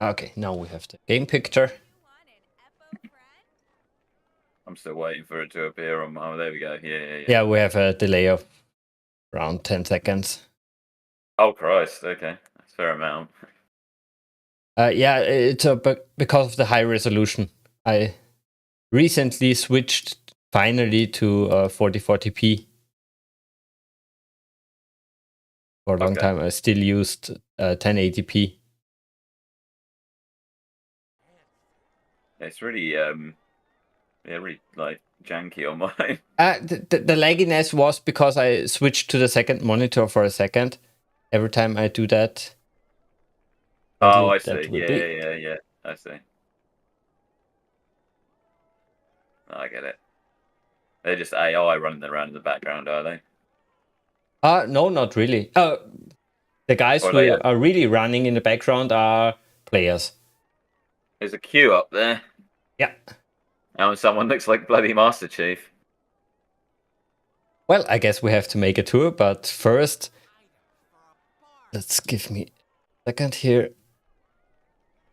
Okay, now we have the game picture. I'm still waiting for it to appear on. Oh, there we go. Yeah. Yeah, we have a delay of around 10 seconds. Oh Christ. Okay, that's a fair amount. Yeah, it's because of the high resolution. I recently switched finally to 4040p. For a long time, I still used 1080p. It's really really like janky on mine. The lagginess was because I switched to the second monitor for a second. Every time I do that. Oh, I see. That will be. Yeah. I see. I get it. They're just AI running around in the background, are they? No, not really. The guys Or who are really running in the background are players. There's a queue up there. Yeah. And someone looks like bloody Master Chief. Well, I guess we have to make a tour, but first, let's give me a second here.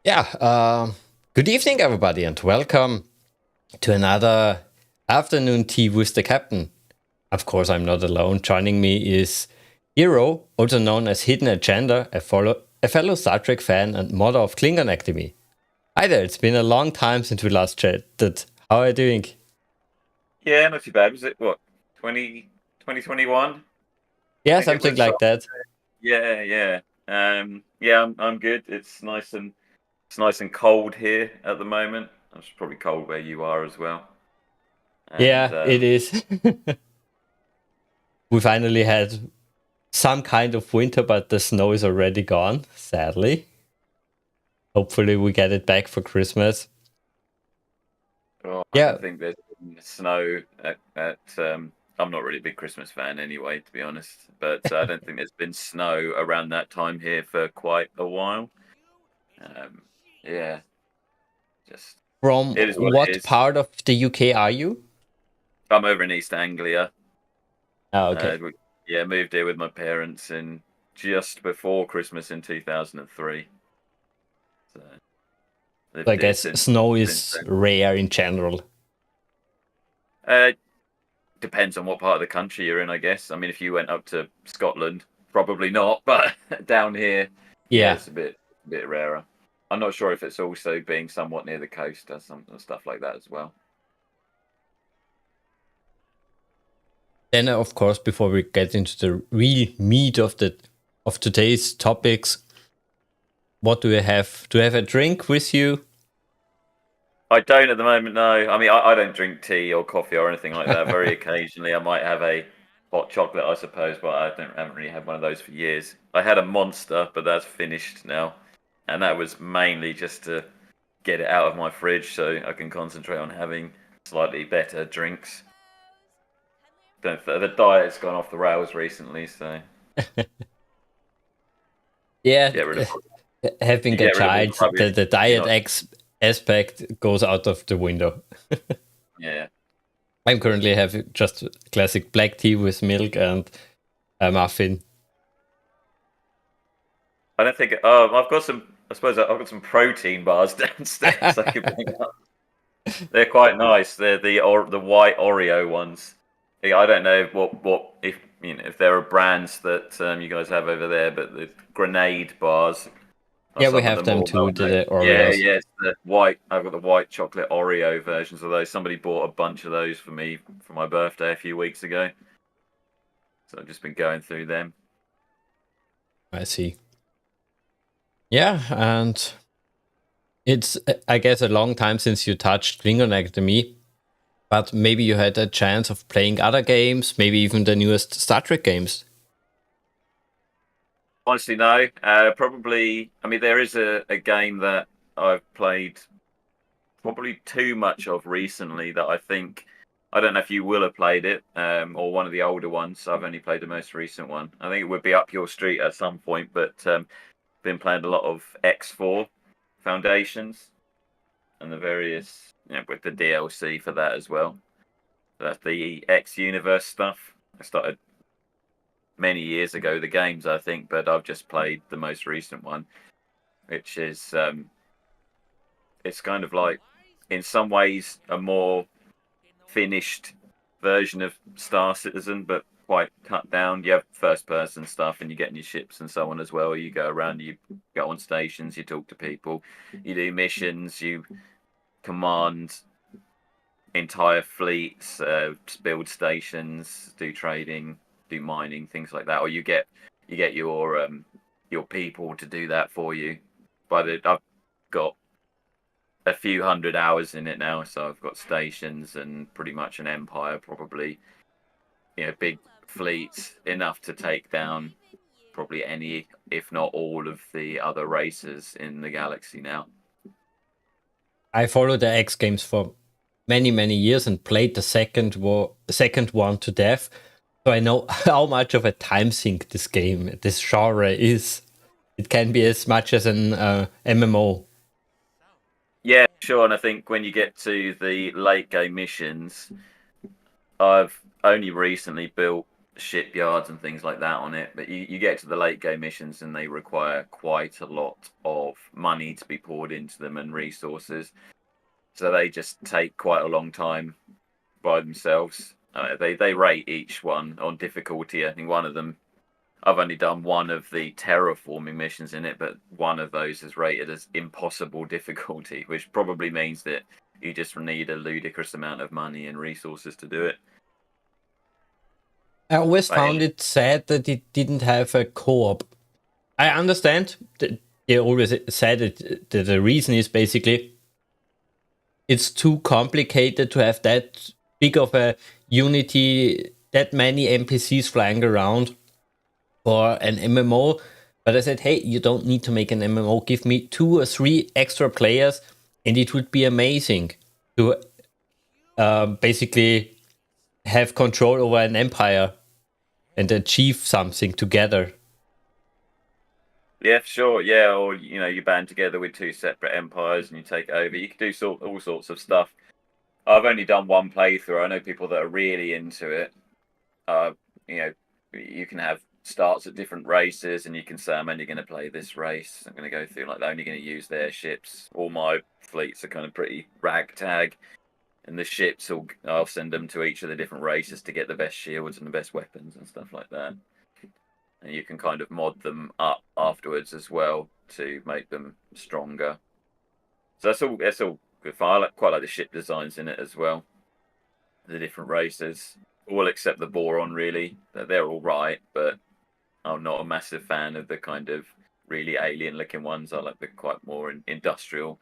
Yeah, good evening, everybody, and welcome to another afternoon tea with the captain. Of course, I'm not alone. Joining me is Hero, also known as Hidden Agenda, a fellow Star Trek fan and modder of Klingon Academy. Hi there, it's been a long time since we last chatted. How are you doing? Yeah, not too bad. Was it, what, 2021? Yeah, something like that. Yeah. Yeah, I'm good. It's nice and cold here at the moment. It's probably cold where you are as well. And, yeah, it is. We finally had some kind of winter, but the snow is already gone, sadly. Hopefully we get it back for Christmas. I don't think there's snow at I'm not really a big Christmas fan anyway, to be honest. But I don't think there's been snow around that time here for quite a while. Yeah, just From it is what part of the UK are you? I'm over in East Anglia. Oh, okay. Moved here with my parents in just before Christmas in 2003. So I guess snow is rare in general. Depends on what part of the country you're in, I guess. I mean, if you went up to Scotland, probably not. But down here, yeah, it's a bit rarer. I'm not sure if it's also being somewhat near the coast or some stuff like that as well. Then, of course, before we get into the real meat of today's topics, what do you have? Do you have a drink with you? I don't at the moment, no. I mean, I don't drink tea or coffee or anything like that. Very occasionally, I might have a hot chocolate, I suppose, but haven't really had one of those for years. I had a Monster, but that's finished now, and that was mainly just to get it out of my fridge so I can concentrate on having slightly better drinks. The diet's gone off the rails recently, so yeah, having a child, the diet aspect goes out of the window. Yeah. I'm currently having just classic black tea with milk and a muffin. I don't think. I've got some. I suppose I've got some protein bars downstairs. I could bring up. They're quite nice. They're the white Oreo ones. I don't know what if if there are brands that you guys have over there, but the grenade bars. Yeah, we have them too. The Oreos. Yeah. It's the white. I've got the white chocolate Oreo versions of those. Somebody bought a bunch of those for me for my birthday a few weeks ago. So I've just been going through them. I see. Yeah, and it's, I guess, a long time since you touched Klingon Academy, but maybe you had a chance of playing other games, maybe even the newest Star Trek games. Honestly, no. Probably, I mean, there is a game that I've played probably too much of recently that I don't know if you will have played it, or one of the older ones. I've only played the most recent one. I think it would be up your street at some point, but been playing a lot of X4 Foundations and the various, with the DLC for that as well. That's the X Universe stuff. I started many years ago, the games, I think, but I've just played the most recent one, which is it's kind of like, in some ways, a more finished version of Star Citizen, but quite cut down. You have first person stuff, and you get in your ships and so on as well. You go around, you go on stations, you talk to people, you do missions, you command entire fleets, build stations, do trading, do mining, things like that. Or you get your people to do that for you. But I've got a few hundred hours in it now, so I've got stations and pretty much an empire, probably, big fleets, enough to take down probably any, if not all, of the other races in the galaxy now. I followed the X Games for many, many years and played the second one to death. So I know how much of a time sink this genre is. It can be as much as an MMO. Yeah, sure. And I think when you get to the late game missions, I've only recently built shipyards and things like that on it, but you get to the late game missions and they require quite a lot of money to be poured into them and resources. So they just take quite a long time by themselves. They rate each one on difficulty. I think one of them, I've only done one of the terraforming missions in it, but one of those is rated as impossible difficulty, which probably means that you just need a ludicrous amount of money and resources to do it. I always found it sad that it didn't have a co-op. I understand that they always said that the reason is basically it's too complicated to have that big of a unity, that many NPCs flying around for an MMO. But I said, hey, you don't need to make an MMO. Give me 2 or 3 extra players, and it would be amazing to basically have control over an empire and achieve something together. Yeah, sure. Yeah, or you band together with 2 separate empires and you take over. You can do all sorts of stuff. I've only done one playthrough. I know people that are really into it. You can have starts at different races, and you can say, I'm only going to play this race. I'm going to go through they're only going to use their ships. All my fleets are kind of pretty ragtag, and the ships I'll send them to each of the different races to get the best shields and the best weapons and stuff like that. And you can kind of mod them up afterwards as well to make them stronger. So that's all good fun. I quite like the ship designs in it as well. The different races, all except the Boron, really. They're all right, but I'm not a massive fan of the kind of really alien-looking ones. I like the quite more industrial,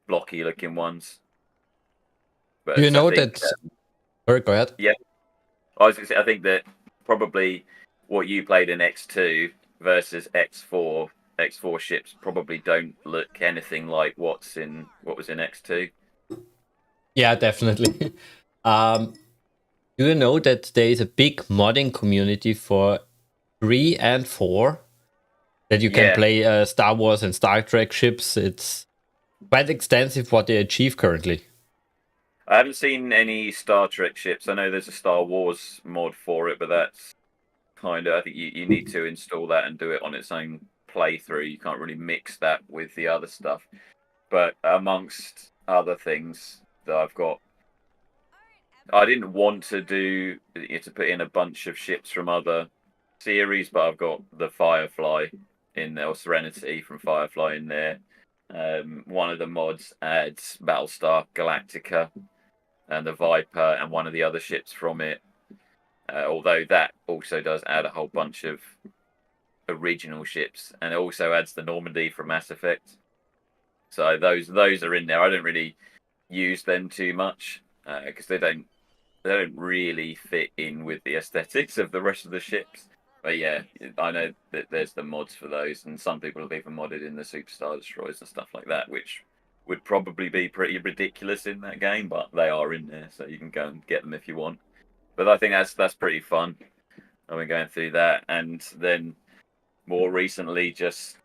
blocky-looking ones. But Do you know that? Sorry, go ahead. Yeah, I was going to say, I think that probably what you played in X2 versus X4 ships probably don't look anything like what was in X2. Yeah, definitely. Do you know that there is a big modding community for 3 and 4? That you can play Star Wars and Star Trek ships. It's quite extensive what they achieve currently. I haven't seen any Star Trek ships. I know there's a Star Wars mod for it, but that's kind of, I think you need to install that and do it on its own playthrough. You can't really mix that with the other stuff. But amongst other things that I've got, I didn't want to put in a bunch of ships from other series, but I've got the Firefly in there, or Serenity from Firefly in there. One of the mods adds Battlestar Galactica and the Viper and one of the other ships from it. Although that also does add a whole bunch of original ships, and it also adds the Normandy from Mass Effect. So those are in there. I don't really use them too much because they don't really fit in with the aesthetics of the rest of the ships. But yeah, I know that there's the mods for those, and some people have even modded in the Superstar Destroyers and stuff like that, which would probably be pretty ridiculous in that game, but they are in there, so you can go and get them if you want. But I think that's pretty fun. I've been going through that, and then more recently just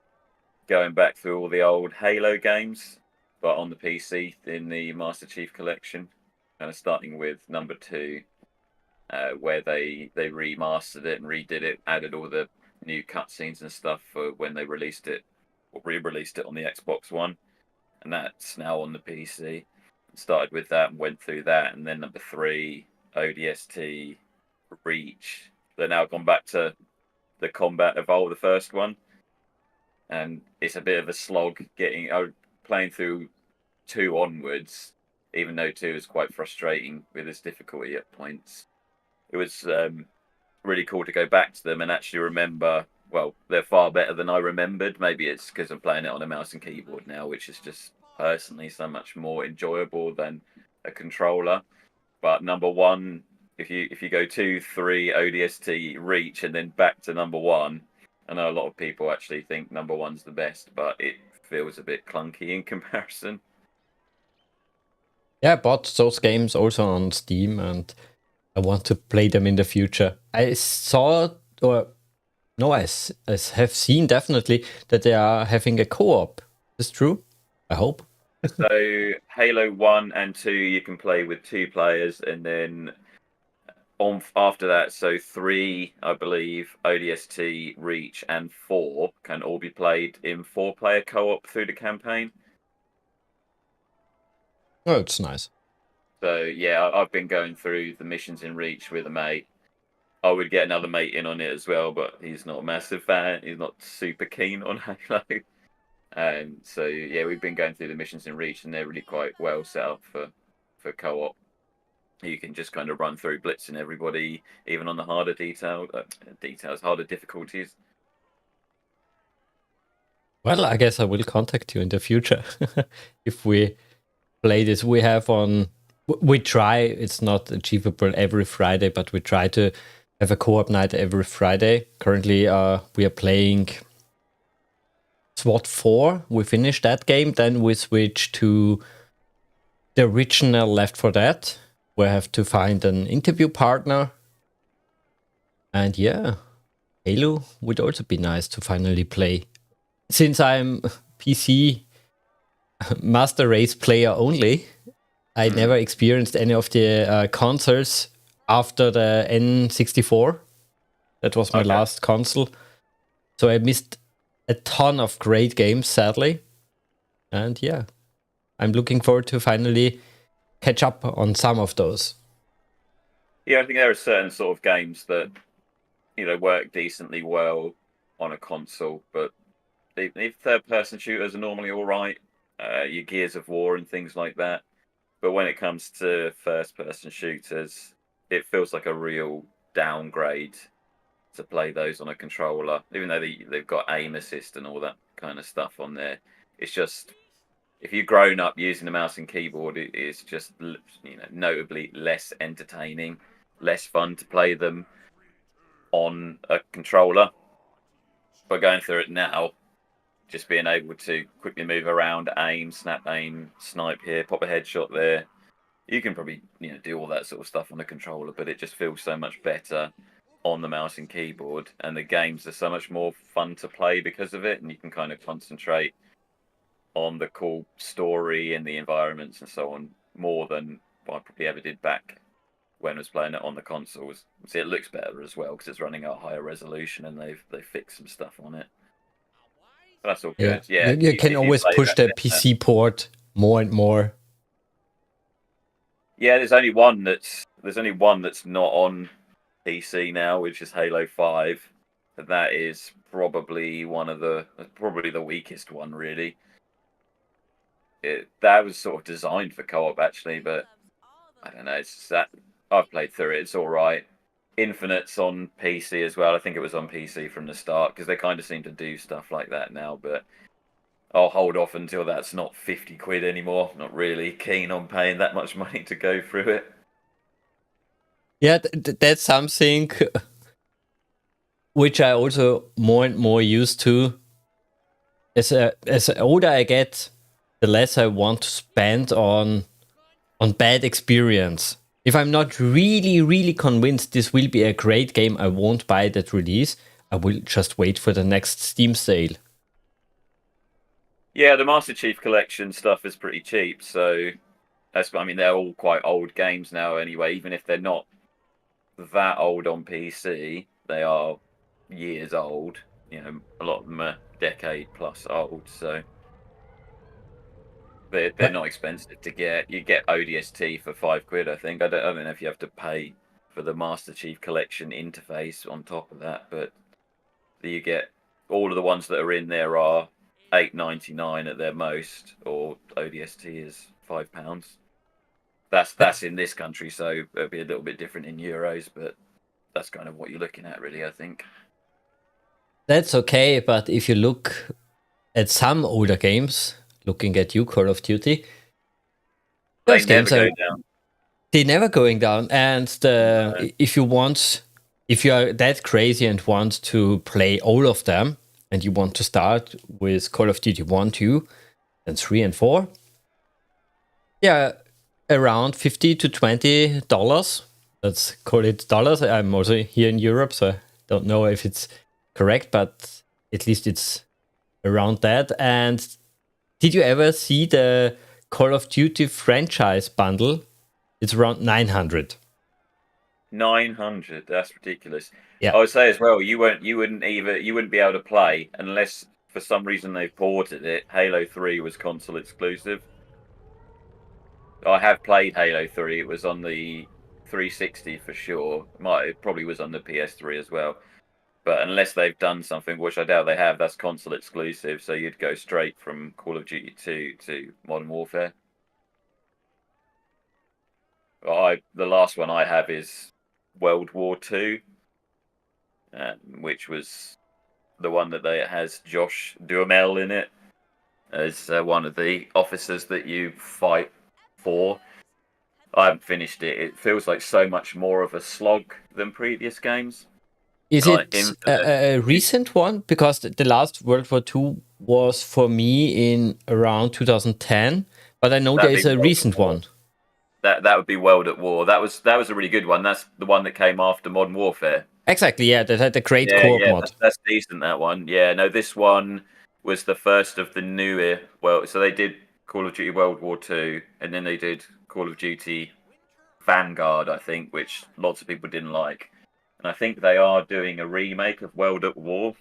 going back through all the old Halo games, but on the PC in the Master Chief Collection, kind of starting with number 2. Where they remastered it and redid it, added all the new cutscenes and stuff for when they released it, or re-released it on the Xbox One. and that's now on the PC. Started with that and went through that, and then number 3, ODST, Reach. They're now gone back to the Combat Evolve, the first one, and it's a bit of a slog playing through 2 onwards, even though 2 is quite frustrating with its difficulty at points. It was really cool to go back to them and actually remember. Well, they're far better than I remembered. Maybe it's because I'm playing it on a mouse and keyboard now, which is just personally so much more enjoyable than a controller. But number 1, if you go 2, 3, ODST, Reach, and then back to number 1, I know a lot of people actually think number 1's the best, but it feels a bit clunky in comparison. Yeah, I bought those games also on Steam, and I want to play them in the future. I saw, or no, I have seen definitely that they are having a co-op. Is true? I hope. So Halo 1 and 2 you can play with 2 players, and then after that, so 3, I believe, ODST, Reach, and 4 can all be played in 4-player co-op through the campaign. Oh, it's nice. So yeah, I've been going through the missions in Reach with a mate. I would get another mate in on it as well, but he's not a massive fan. He's not super keen on Halo. So yeah, we've been going through the missions in Reach, and they're really quite well set up for co-op. You can just kind of run through blitzing everybody, even on the harder harder difficulties. Well, I guess I will contact you in the future if we play this. We try, it's not achievable every Friday, but we try to have a co-op night every Friday. Currently, we are playing SWAT 4. We finished that game, then we switch to the original Left 4 Dead. We have to find an interview partner. And yeah, Halo would also be nice to finally play. Since I'm PC Master Race player only, I never experienced any of the consoles after the N64. That was my last console. So I missed a ton of great games, sadly. And yeah, I'm looking forward to finally catch up on some of those. Yeah, I think there are certain sort of games that, work decently well on a console, but the third-person shooters are normally all right. Your Gears of War and things like that. But when it comes to first-person shooters, it feels like a real downgrade to play those on a controller, even though they've got aim assist and all that kind of stuff on there. It's just, if you've grown up using a mouse and keyboard, it is just notably less entertaining, less fun to play them on a controller. But going through it now, just being able to quickly move around, aim, snap aim, snipe here, pop a headshot there. You can probably do all that sort of stuff on the controller, but it just feels so much better on the mouse and keyboard, and the games are so much more fun to play because of it, and you can kind of concentrate on the cool story and the environments and so on more than what I probably ever did back when I was playing it on the consoles. See, it looks better as well because it's running at a higher resolution and they've fixed some stuff on it. But that's all good. Yeah, you can always push the PC port more and more. Yeah, there's only one that's not on PC now, which is Halo 5. And that is probably the weakest one, really. That was sort of designed for co-op actually, but I don't know. It's just that I've played through it. It's all right. Infinite's on PC as well. I think it was on PC from the start because they kind of seem to do stuff like that now. But I'll hold off until that's not 50 quid anymore. Not really keen on paying that much money to go through it. Yeah, that's something which I also more and more used to. As older I get, the less I want to spend on bad experience. If I'm not really convinced this will be a great game, I won't buy it at release. I will just wait for the next Steam sale. Yeah, the Master Chief Collection stuff is pretty cheap, so they're all quite old games now anyway. Even if they're not that old on PC, they are years old. A lot of them are decade plus old, so They're not expensive to get. You get ODST for £5, I think. I don't know if you have to pay for the Master Chief Collection interface on top of that, but you get all of the ones that are in there are £8.99 at their most, or ODST is £5. That's in this country, so it'll be a little bit different in euros, but that's kind of what you're looking at, really, I think. That's okay, but if you look at some older games, looking at you, Call of Duty, They those games never are go down. they're never going down. And No. if you are that crazy and want to play all of them, and you want to start with Call of Duty 1, 2, and 3 and 4, yeah, around $50 to $20. Let's call it dollars. I'm also here in Europe, so I don't know if it's correct, but at least it's around that. And did you ever see the Call of Duty franchise bundle? It's around 900. 900. That's ridiculous. Yeah. I would say as well, you wouldn't be able to play unless for some reason they ported it. Halo 3 was console exclusive. I have played Halo 3. It was on the 360 for sure. It probably was on the PS3 as well. But unless they've done something, which I doubt they have, that's console exclusive. So you'd go straight from Call of Duty 2 to Modern Warfare. The last one I have is World War 2, which was the one that has Josh Duhamel in it as one of the officers that you fight for. I haven't finished it. It feels like so much more of a slog than previous games. Is it a recent one? Because the last World War II was for me in around 2010, but I know there is a recent one. That would be World at War. That was a really good one. That's the one that came after Modern Warfare. Exactly, yeah, that had the great co-op mod. That's decent, that one. Yeah, no, this one was the first of the newer. Well, so they did Call of Duty World War 2, and then they did Call of Duty Vanguard, I think, which lots of people didn't like. And I think they are doing a remake of World at War.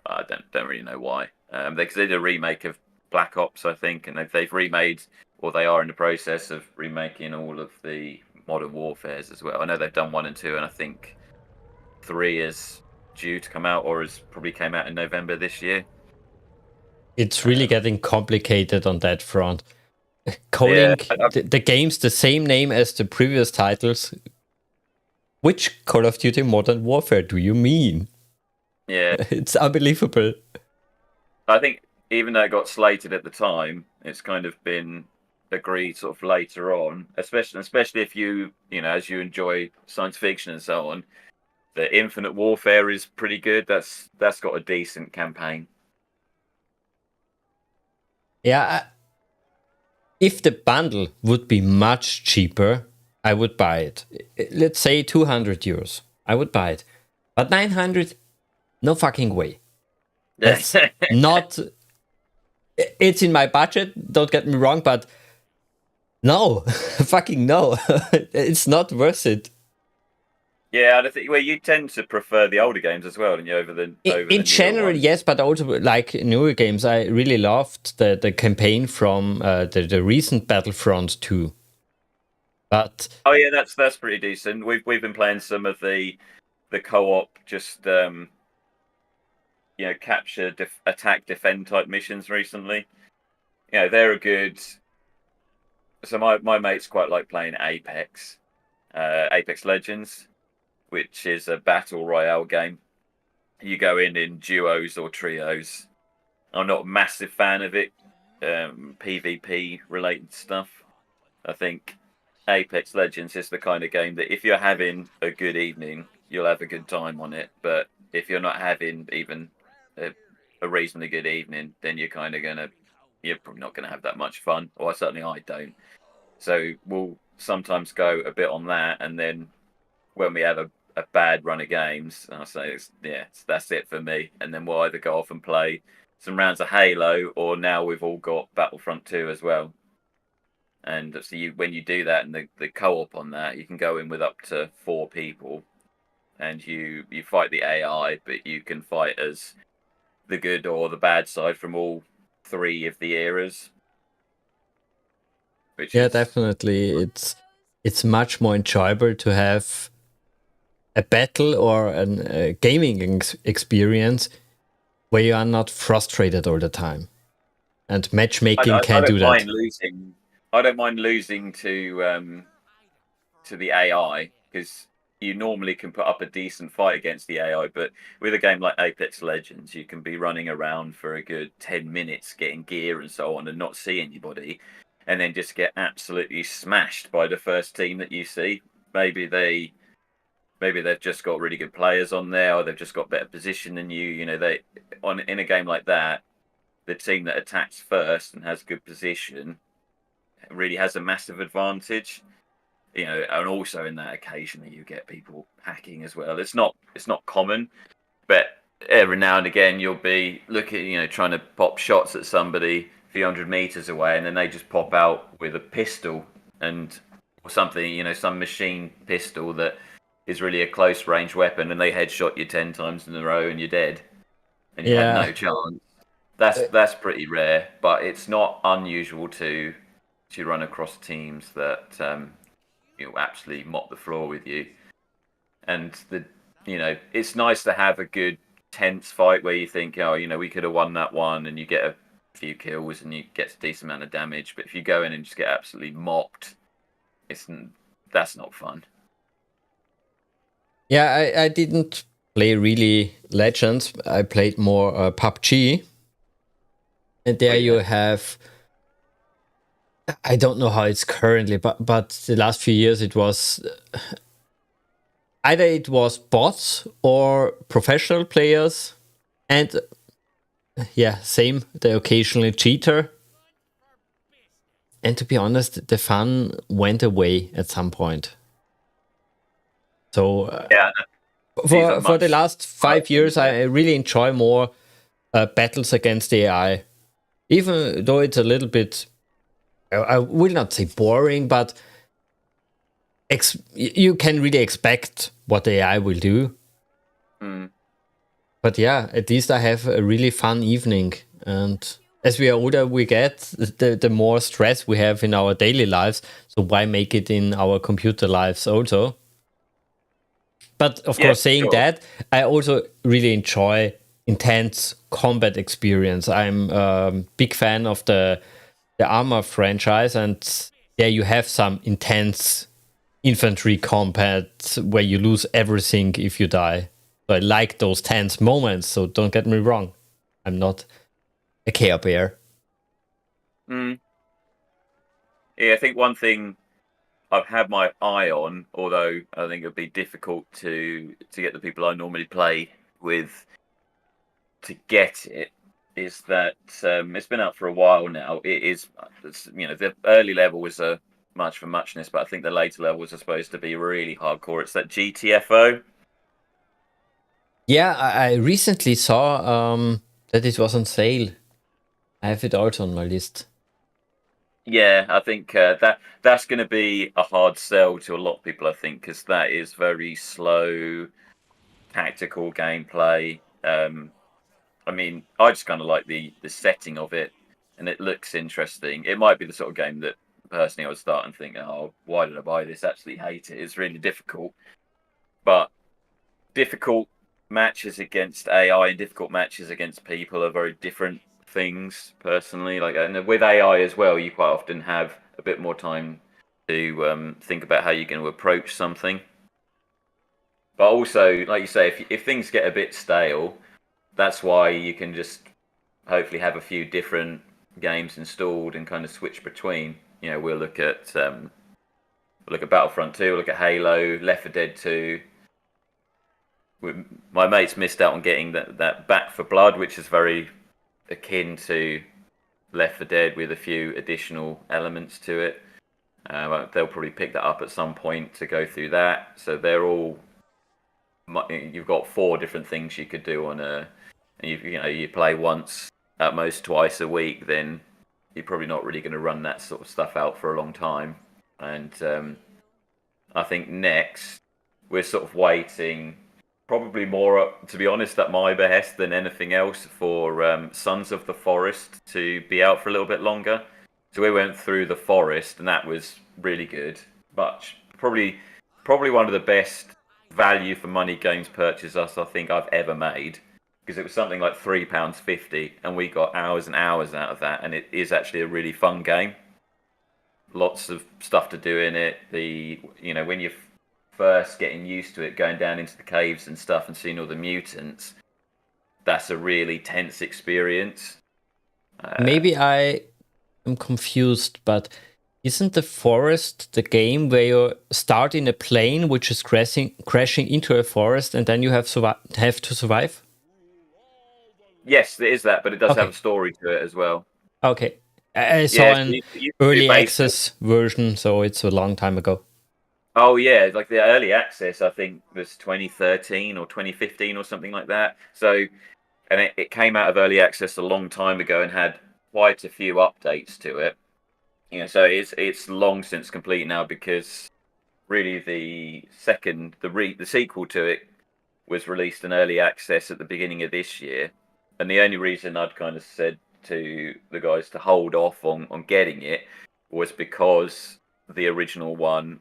I don't really know why. They did a remake of Black Ops, I think, and they've remade, or they are in the process of remaking all of the Modern Warfares as well. I know they've done 1 and 2, and I think 3 is due to come out, or has probably came out in November this year. It's really getting complicated on that front. Calling the games the same name as the previous titles. Which Call of Duty Modern Warfare do you mean? Yeah. It's unbelievable. I think even though it got slated at the time, it's kind of been agreed sort of later on, especially if you as you enjoy science fiction and so on. The Infinite Warfare is pretty good. That's got a decent campaign. Yeah. If the bundle would be much cheaper, I would buy it. Let's say 200 euros. I would buy it. But 900, no fucking way. That's not... It's in my budget, don't get me wrong, but no. Fucking no. It's not worth it. Yeah, I think you tend to prefer the older games as well, don't you, over the in general, yes, but also like newer games. I really loved the campaign from the recent Battlefront 2. But oh yeah, that's pretty decent. We've been playing some of the co-op, just capture, attack, defend type missions recently. They're a good. So my mates quite like playing Apex Legends, which is a battle royale game. You go in duos or trios. I'm not a massive fan of it, PvP related stuff. I think Apex Legends is the kind of game that if you're having a good evening, you'll have a good time on it. But if you're not having even a reasonably good evening, then you're probably not gonna have that much fun. Or certainly I don't. So we'll sometimes go a bit on that, and then when we have a bad run of games, I'll say that's it for me. And then we'll either go off and play some rounds of Halo, or now we've all got Battlefront 2 as well. And so when you do that, and the co-op on that, you can go in with up to 4 people, and you fight the AI, but you can fight as the good or the bad side from all 3 of the eras. which Yeah, is definitely. It's much more enjoyable to have a battle or a gaming experience where you are not frustrated all the time. And matchmaking I can don't do mind that. losing. I don't mind losing to the AI because you normally can put up a decent fight against the AI. But with a game like Apex Legends, you can be running around for a good 10 minutes getting gear and so on, and not see anybody, and then just get absolutely smashed by the first team that you see. Maybe they maybe they've just got really good players on there, or they've just got better position than you. You know, they on in a game like that, the team that attacks first and has good position really has a massive advantage. You know, and also in that occasionally you get people hacking as well. It's not common, but every now and again you'll be looking, trying to pop shots at somebody a few hundred meters away, and then they just pop out with a pistol and or something, some machine pistol that is really a close range weapon, and they headshot you 10 times in a row and you're dead, and you had Yeah. no chance. That's pretty rare, but it's not unusual to run across teams that absolutely mop the floor with you. And it's nice to have a good tense fight where you think, oh, we could have won that one, and you get a few kills and you get a decent amount of damage. But if you go in and just get absolutely mopped, it's that's not fun. Yeah, I didn't play really Legends. I played more PUBG. And there But you yeah, have, I don't know how it's currently, but the last few years it was either it was bots or professional players. And yeah, same, the occasionally cheater. And to be honest, the fun went away at some point. So yeah, these are for the much last harder 5 years, than I really enjoy more battles against AI, even though it's a little bit. I will not say boring, but you can really expect what the AI will do. Mm. But yeah, at least I have a really fun evening. And as we are older, we get the more stress we have in our daily lives. So why make it in our computer lives also? But of Yeah, course, saying sure. that, I also really enjoy intense combat experience. I'm a big fan of the Armor franchise, and there you have some intense infantry combat where you lose everything if you die. So I like those tense moments. So don't get me wrong, I'm not a Care Bear. Mm. Yeah, I think one thing I've had my eye on, although I think it'd be difficult to get the people I normally play with to get it, is that it's been out for a while now. The early level was a much for muchness, but I think the later levels are supposed to be really hardcore. It's that GTFO. Yeah, I recently saw that it was on sale. I have it also on my list. Yeah, I think that's going to be a hard sell to a lot of people. I think because that is very slow, tactical gameplay. I mean, I just kind of like the setting of it, and it looks interesting. It might be the sort of game that personally I would start and think, oh, why did I buy this? Absolutely hate it. It's really difficult, but difficult matches against AI and difficult matches against people are very different things. Personally, like, and with AI as well, you quite often have a bit more time to think about how you're going to approach something. But also, like you say, if things get a bit stale, that's why you can just hopefully have a few different games installed and kind of switch between. We'll look at Battlefront 2, we'll look at Halo, Left 4 Dead 2. My mates missed out on getting that Back for Blood, which is very akin to Left 4 Dead with a few additional elements to it. They'll probably pick that up at some point to go through that. So they're all. You've got 4 different things you could do on a. You play once, at most twice a week, then you're probably not really going to run that sort of stuff out for a long time. And I think next we're sort of waiting, probably more, to be honest, at my behest than anything else, for Sons of the Forest to be out for a little bit longer. So we went through the forest, and that was really good. But probably one of the best value for money games purchases I think I've ever made, because it was something like £3.50, and we got hours and hours out of that, and it is actually a really fun game. Lots of stuff to do in it. When you're first getting used to it, going down into the caves and stuff, and seeing all the mutants, that's a really tense experience. Maybe I am confused, but isn't the forest the game where you start in a plane which is crashing into a forest and then you have to survive? Yes, it is that, but it does have Okay. a story to it as well. Okay. I saw Yeah, so an you do early basic. access version, so it's a long time ago. Oh yeah, like the early access, I think was 2013 or 2015 or something like that. So, and it came out of early access a long time ago and had quite a few updates to it. So it's long since complete now, because really the sequel to it was released in early access at the beginning of this year, and the only reason I'd kind of said to the guys to hold off on getting it was because the original one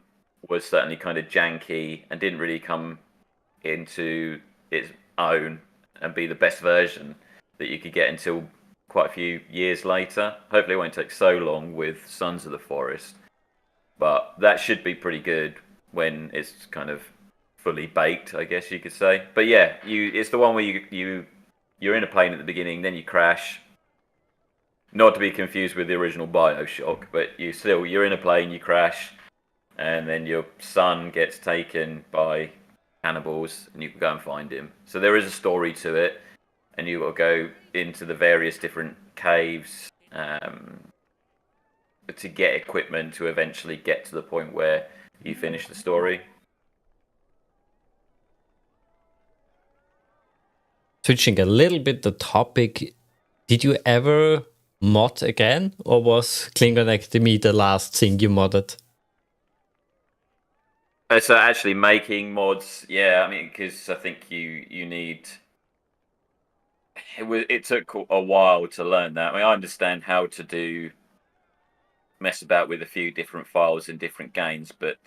was certainly kind of janky and didn't really come into its own and be the best version that you could get until quite a few years later. Hopefully it won't take so long with Sons of the Forest, but that should be pretty good when it's kind of fully baked, I guess you could say. But yeah, it's the one where you're in a plane at the beginning, then you crash. Not to be confused with the original BioShock, but you're in a plane, you crash, and then your son gets taken by cannibals, and you can go and find him. So there is a story to it, and you've got to go into the various different caves to get equipment to eventually get to the point where you finish the story. Switching a little bit the topic, did you ever mod again, or was Klingon Academy the last thing you modded? So actually making mods, yeah, I mean, because I think you need. It took a while to learn that. I mean, I understand how to mess about with a few different files in different games, but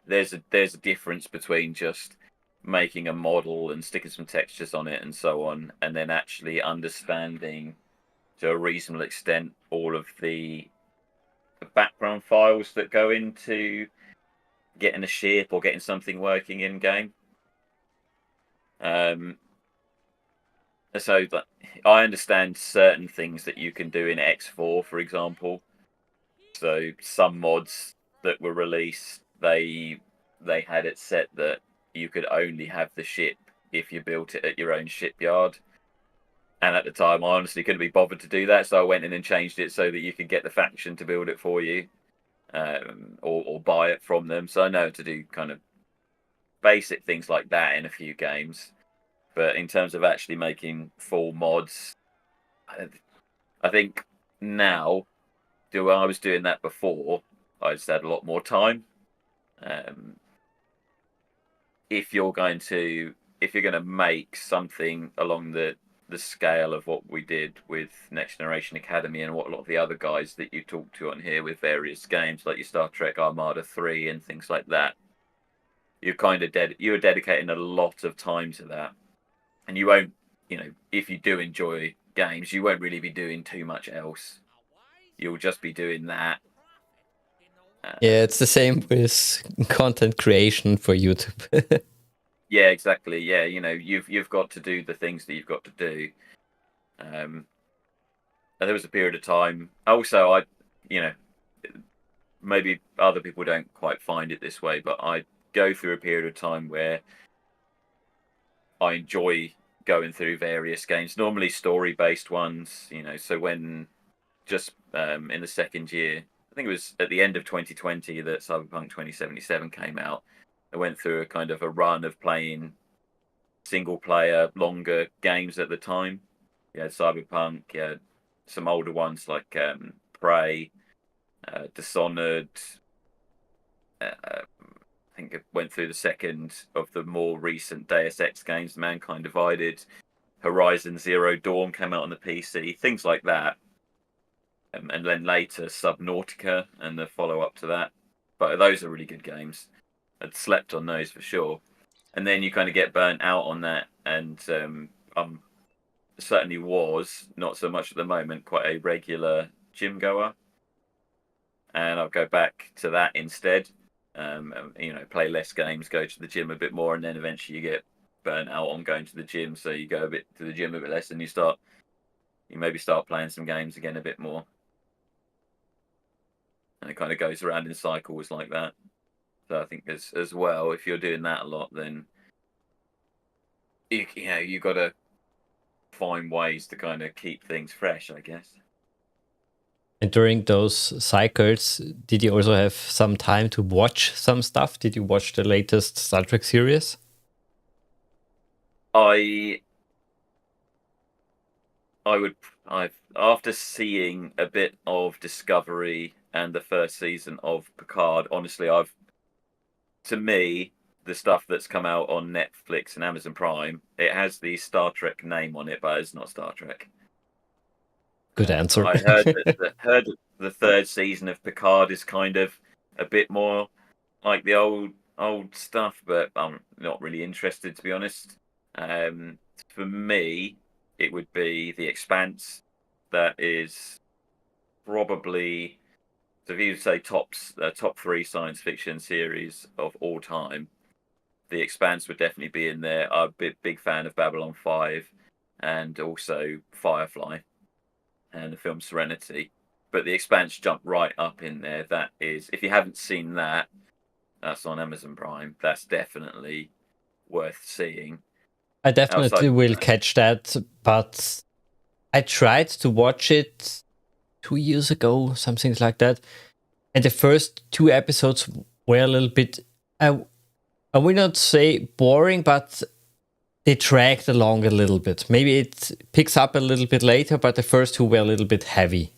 there's a difference between just making a model and sticking some textures on it and so on, and then actually understanding to a reasonable extent all of the background files that go into getting a ship or getting something working in game. So that I understand certain things that you can do in X4, for example. So some mods that were released, they had it set that you could only have the ship if you built it at your own shipyard. And at the time, I honestly couldn't be bothered to do that, so I went in and changed it so that you could get the faction to build it for you, or buy it from them. So I know to do kind of basic things like that in a few games. But in terms of actually making full mods, I think now, I was doing that before, I just had a lot more time. If you're going to make something along the scale of what we did with Next Generation Academy and what a lot of the other guys that you talk to on here with various games like your Star Trek Armada 3 and things like that, you're kind of you're dedicating a lot of time to that, and you won't, if you do enjoy games, you won't really be doing too much else. You'll just be doing that. Yeah, it's the same with content creation for YouTube. Yeah, exactly. Yeah, you've got to do the things that you've got to do. And there was a period of time. Also, maybe other people don't quite find it this way, but I go through a period of time where I enjoy going through various games, normally story-based ones. So when just in the second year, I think it was at the end of 2020 that Cyberpunk 2077 came out. I went through a kind of a run of playing single-player, longer games at the time. You had Cyberpunk, you had some older ones like Prey, Dishonored. I think it went through the second of the more recent Deus Ex games, Mankind Divided. Horizon Zero Dawn came out on the PC, things like that. and then later Subnautica and the follow up to that. But those are really good games. I'd slept on those for sure. And then you kind of get burnt out on that, and certainly was not so much at the moment, quite a regular gym goer, and I'll go back to that instead. Play less games, go to the gym a bit more, and then eventually you get burnt out on going to the gym, so you go a bit to the gym a bit less, and you maybe start playing some games again a bit more, and it kind of goes around in cycles like that. So I think as well, if you're doing that a lot, then you got to find ways to kind of keep things fresh, I guess. And during those cycles, did you also have some time to watch some stuff? Did you watch the latest Star Trek series? I've after seeing a bit of Discovery and the first season of Picard, honestly, to me, the stuff that's come out on Netflix and Amazon Prime, it has the Star Trek name on it, but it's not Star Trek. Good answer. I heard that the third season of Picard is kind of a bit more like the old stuff, but I'm not really interested, to be honest. For me, it would be The Expanse. That is probably, so if you say top 3 science fiction series of all time, The Expanse would definitely be in there. I'm a big fan of Babylon 5 and also Firefly and the film Serenity. But The Expanse jumped right up in there. That is, if you haven't seen that, that's on Amazon Prime. That's definitely worth seeing. I definitely will catch that, but I tried to watch it 2 years ago, something like that. And the first 2 episodes were a little bit, I will not say boring, but they dragged along a little bit. Maybe it picks up a little bit later, but the first 2 were a little bit heavy.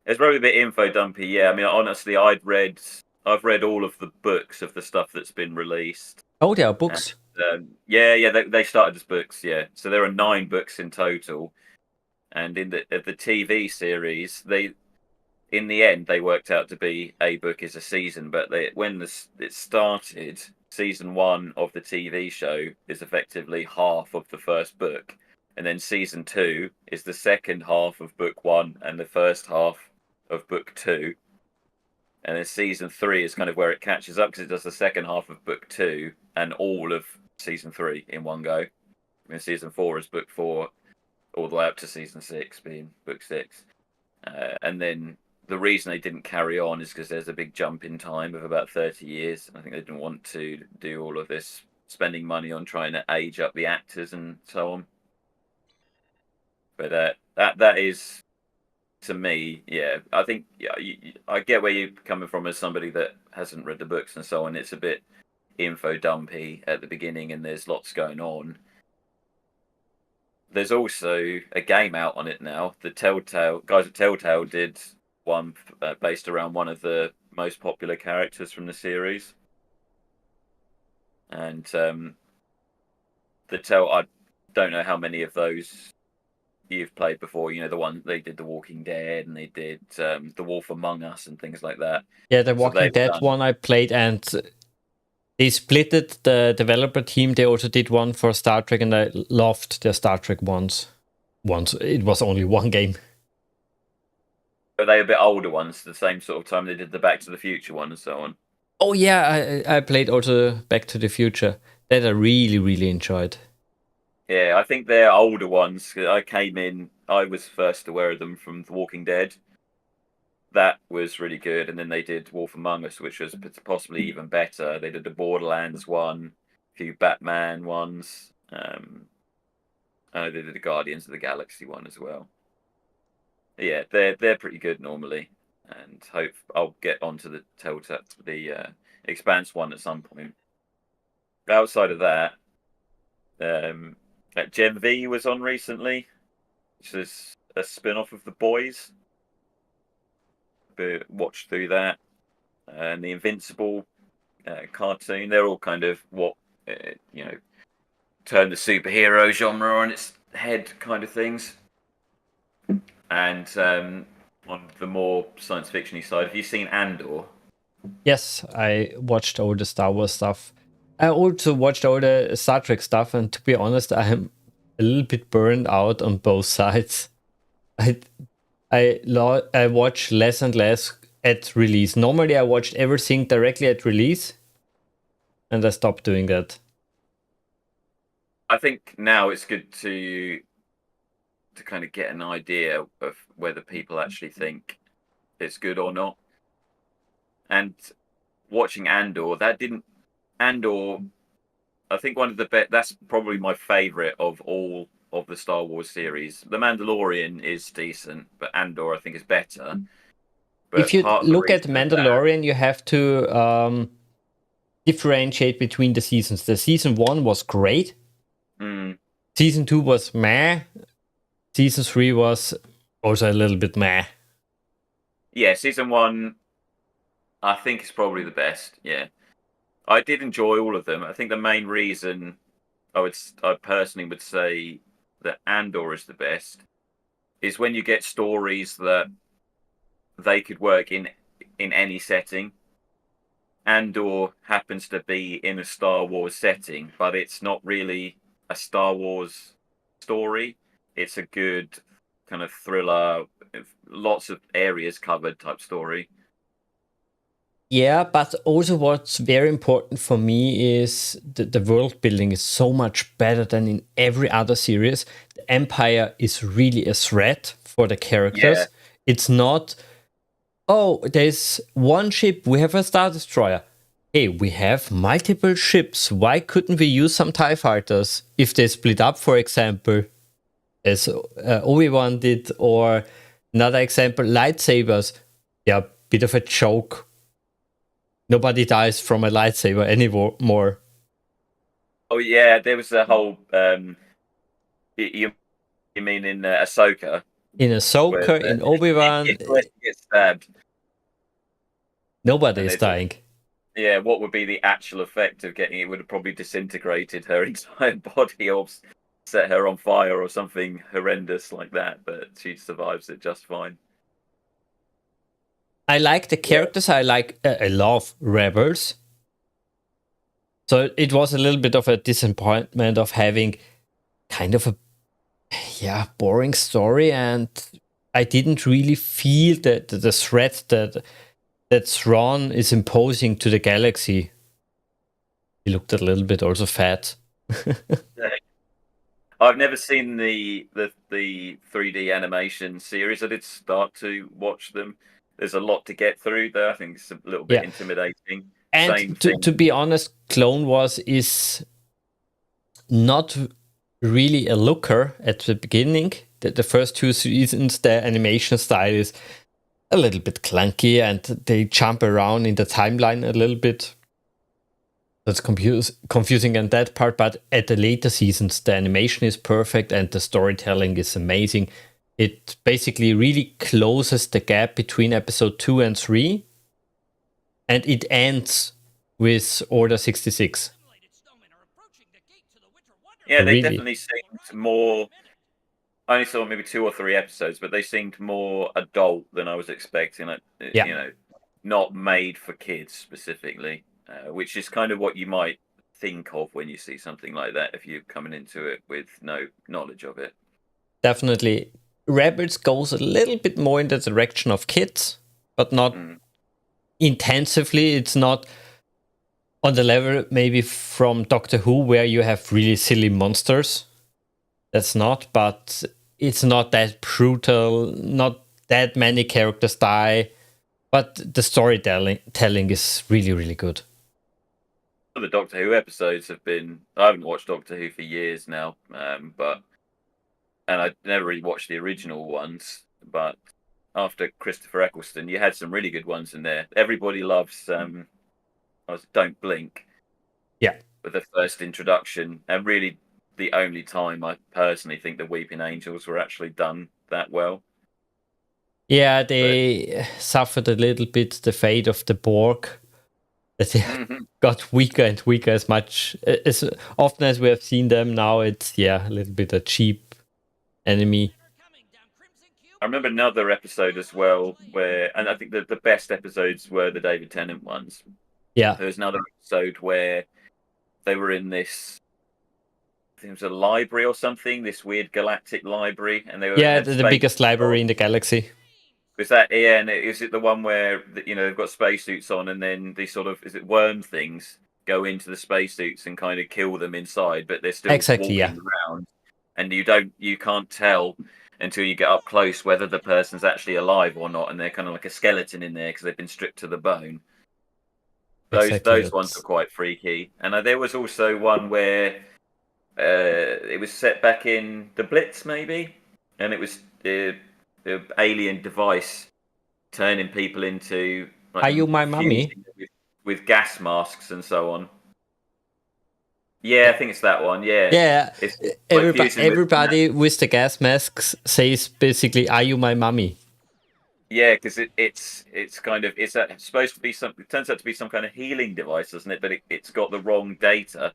It's probably a bit info dumpy, yeah. I mean, honestly, I've read all of the books of the stuff that's been released. Oh, there are books? And, they started as books, yeah. So there are 9 books in total. And in the TV series, in the end, they worked out to be a book is a season. But when it started, season 1 of the TV show is effectively half of the first book. And then season 2 is the second half of book 1 and the first half of book 2. And then season 3 is kind of where it catches up because it does the second half of book 2 and all of season 3 in one go. And season 4 is book 4 all the way up to season 6 being book 6. And then the reason they didn't carry on is because there's a big jump in time of about 30 years. I think they didn't want to do all of this spending money on trying to age up the actors and so on. But that is, to me, yeah, I think I get where you're coming from as somebody that hasn't read the books and so on. It's a bit info dumpy at the beginning and there's lots going on. There's also a game out on it now. The guys at Telltale did one based around one of the most popular characters from the series. And I don't know how many of those you've played before. You know, the one they did The Walking Dead and they did The Wolf Among Us and things like that. Yeah, the Walking Dead one I played, and they splitted the developer team. They also did one for Star Trek, and I loved their Star Trek ones. Once it was only one game. Are they a bit older ones, the same sort of time they did the Back to the Future one and so on? Oh yeah, I played also Back to the Future. That I really, really enjoyed. Yeah, I think they're older ones. I was first aware of them from The Walking Dead. That was really good. And then they did Wolf Among Us, which was possibly even better. They did the Borderlands one, a few Batman ones. They did the Guardians of the Galaxy one as well. Yeah, they're pretty good normally, and hope I'll get onto the Expanse one at some point. Outside of that, Gen V was on recently, which is a spin-off of The Boys. Watched through that, and the Invincible cartoon. They're all kind of what turn the superhero genre on its head kind of things. And on the more science fictiony side, have you seen Andor? Yes, I watched all the Star Wars stuff. I also watched all the Star Trek stuff, and to be honest, I'm a little bit burned out on both sides. I watch less and less at release. Normally, I watched everything directly at release, and I stopped doing that. I think now it's good to kind of get an idea of whether people actually think it's good or not. And watching Andor, I think one of the best. That's probably my favorite of all of the Star Wars series. The Mandalorian is decent, but Andor I think is better. But If you part of the look at reason Mandalorian, you have to differentiate between the seasons. The season 1 was great. Season 2 was meh. Season 3 was also a little bit meh. Yeah, season 1 I think is probably the best. Yeah, I did enjoy all of them. I think the main reason I personally would say that Andor is the best is when you get stories that they could work in any setting. Andor happens to be in a Star Wars setting, but it's not really a Star Wars story. It's a good kind of thriller, lots of areas covered type story. Yeah, but also what's very important for me is the world building is so much better than in every other series. The Empire is really a threat for the characters. Yeah. It's not, oh, there's one ship, we have a Star Destroyer. Hey, we have multiple ships. Why couldn't we use some TIE fighters if they split up, for example, as Obi-Wan did, or another example, lightsabers. Yeah, bit of a joke. Nobody dies from a lightsaber anymore. Oh yeah, there was a whole. You mean in Ahsoka? In Ahsoka, in Obi-Wan, gets stabbed. Nobody is dying. Yeah, what would be the actual effect of getting it? Would have probably disintegrated her entire body or set her on fire or something horrendous like that. But she survives it just fine. I like the characters. Yeah. I love Rebels. So it was a little bit of a disappointment of having kind of a boring story, and I didn't really feel the threat that Thrawn is imposing to the galaxy. He looked a little bit also fat. I've never seen the 3D animation series. I did start to watch them. There's a lot to get through there. I think it's a little bit intimidating. And to be honest, Clone Wars is not really a looker at the beginning. The first 2 seasons, the animation style is a little bit clunky and they jump around in the timeline a little bit. That's confusing in that part, but at the later seasons, the animation is perfect and the storytelling is amazing. It basically really closes the gap between episode 2 and 3, and it ends with Order 66. Yeah, they definitely seemed more. I only saw maybe 2 or 3 episodes, but they seemed more adult than I was expecting. You know, not made for kids specifically, which is kind of what you might think of when you see something like that if you're coming into it with no knowledge of it. Definitely. Rebels goes a little bit more in the direction of kids, but not intensively. It's not on the level maybe from Doctor Who where you have really silly monsters. That's not, but it's not that brutal, not that many characters die, but the storytelling is really, really good. The Doctor Who episodes have been... I haven't watched Doctor Who for years now, and I never really watched the original ones, but after Christopher Eccleston, you had some really good ones in there. Everybody loves Don't Blink. Yeah. With the first introduction, and really the only time I personally think the Weeping Angels were actually done that well. Yeah, they suffered a little bit the fate of the Borg. That they got weaker and weaker as often as we have seen them now. It's a little bit a cheap enemy. I remember another episode as well where, and I think the best episodes were the David Tennant ones. Yeah. There was another episode where they were in this, I think it was a library or something, this weird galactic library, and they were Yeah, had the space biggest library in the galaxy. Was that and is it the one where they've got spacesuits on, and then these sort of, is it worm things go into the spacesuits and kind of kill them inside, but they're still Exactly, yeah. walking around, and you can't tell until you get up close whether the person's actually alive or not, and they're kind of like a skeleton in there because they've been stripped to the bone. Those ones are quite freaky. And there was also one where it was set back in the Blitz, maybe, and it was the alien device turning people into, like, Are You My Mummy? With gas masks and so on. Yeah, I think it's that one. Yeah, Yeah. It's Everybody with the gas masks says basically, "Are you my mummy?" Yeah, because it's kind of supposed to be something. It turns out to be some kind of healing device, doesn't it? But it's got the wrong data,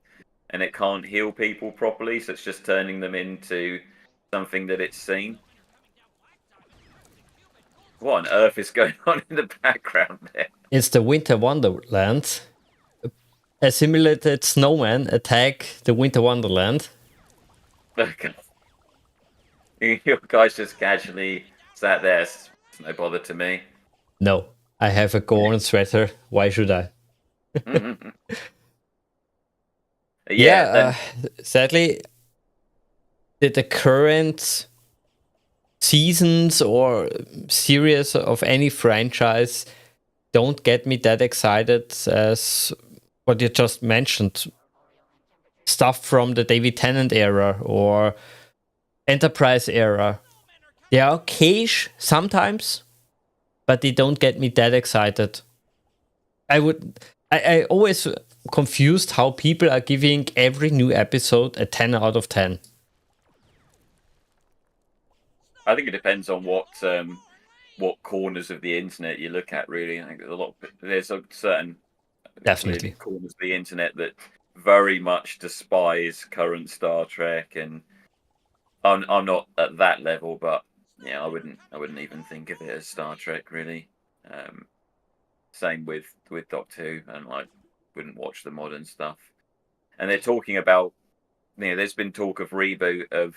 and it can't heal people properly. So it's just turning them into something that it's seen. What on earth is going on in the background there? It's the Winter Wonderland. A simulated snowman attack the Winter Wonderland. Okay. You guys just casually sat there. It's no bother to me. No, I have a Gorn sweater. Why should I? Sadly, the current seasons or series of any franchise don't get me that excited as what you just mentioned. Stuff from the David Tennant era or Enterprise era. They are okay-ish sometimes, but they don't get me that excited. I always confused how people are giving every new episode a 10 out of 10. I think it depends on what corners of the internet you look at. Really, I think there's a certain Definitely corners of the internet that very much despise current Star Trek, and I'm not at that level, but yeah, I wouldn't even think of it as Star Trek really. Same with Doctor Who, and I wouldn't watch the modern stuff. And they're talking about, there's been talk of reboot of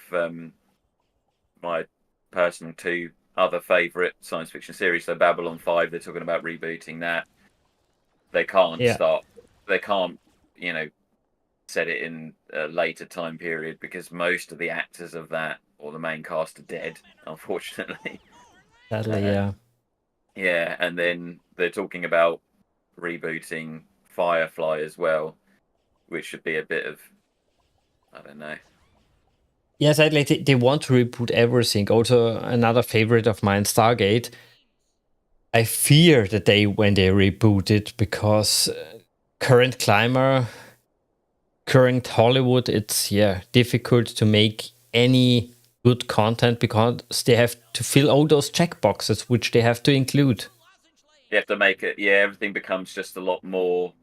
my personal two other favourite science fiction series. So Babylon 5, they're talking about rebooting that. They can't they can't, set it in a later time period because most of the actors of that, or the main cast, are dead, unfortunately. Sadly, yeah. Yeah, and then they're talking about rebooting Firefly as well, which should be a bit of, I don't know. Yeah, sadly, they want to reboot everything. Also, another favorite of mine, Stargate. I fear the day when they reboot it because current climate, current Hollywood, it's difficult to make any good content because they have to fill all those checkboxes which they have to include. You have to make it, everything becomes just a lot more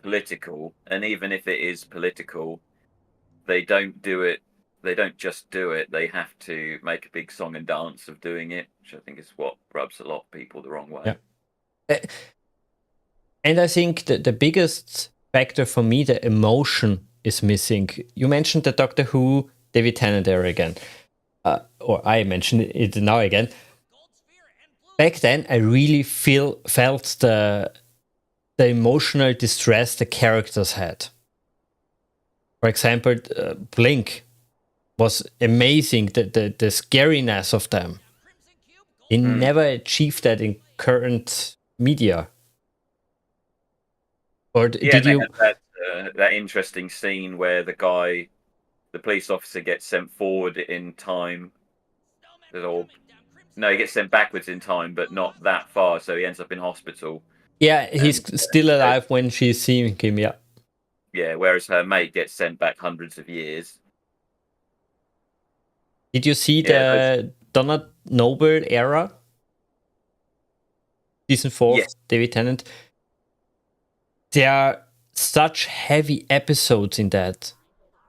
political. And even if it is political, they don't just do it. They have to make a big song and dance of doing it, which I think is what rubs a lot of people the wrong way. Yeah. And I think that the biggest factor for me, the emotion is missing. You mentioned the Doctor Who David Tennant era again. Or I mentioned it now again. Back then, I really felt the emotional distress the characters had. For example, Blink was amazing, the scariness of them. They never achieved that in current media. Or did you? Had that interesting scene where the police officer, gets sent forward in time. No, he gets sent backwards in time, but not that far, so he ends up in hospital. Yeah, he's still alive when she's seeing him, yeah. Yeah, whereas her mate gets sent back hundreds of years. Did you see the Donald Noble era? Season 4 of David Tennant? There are such heavy episodes in that.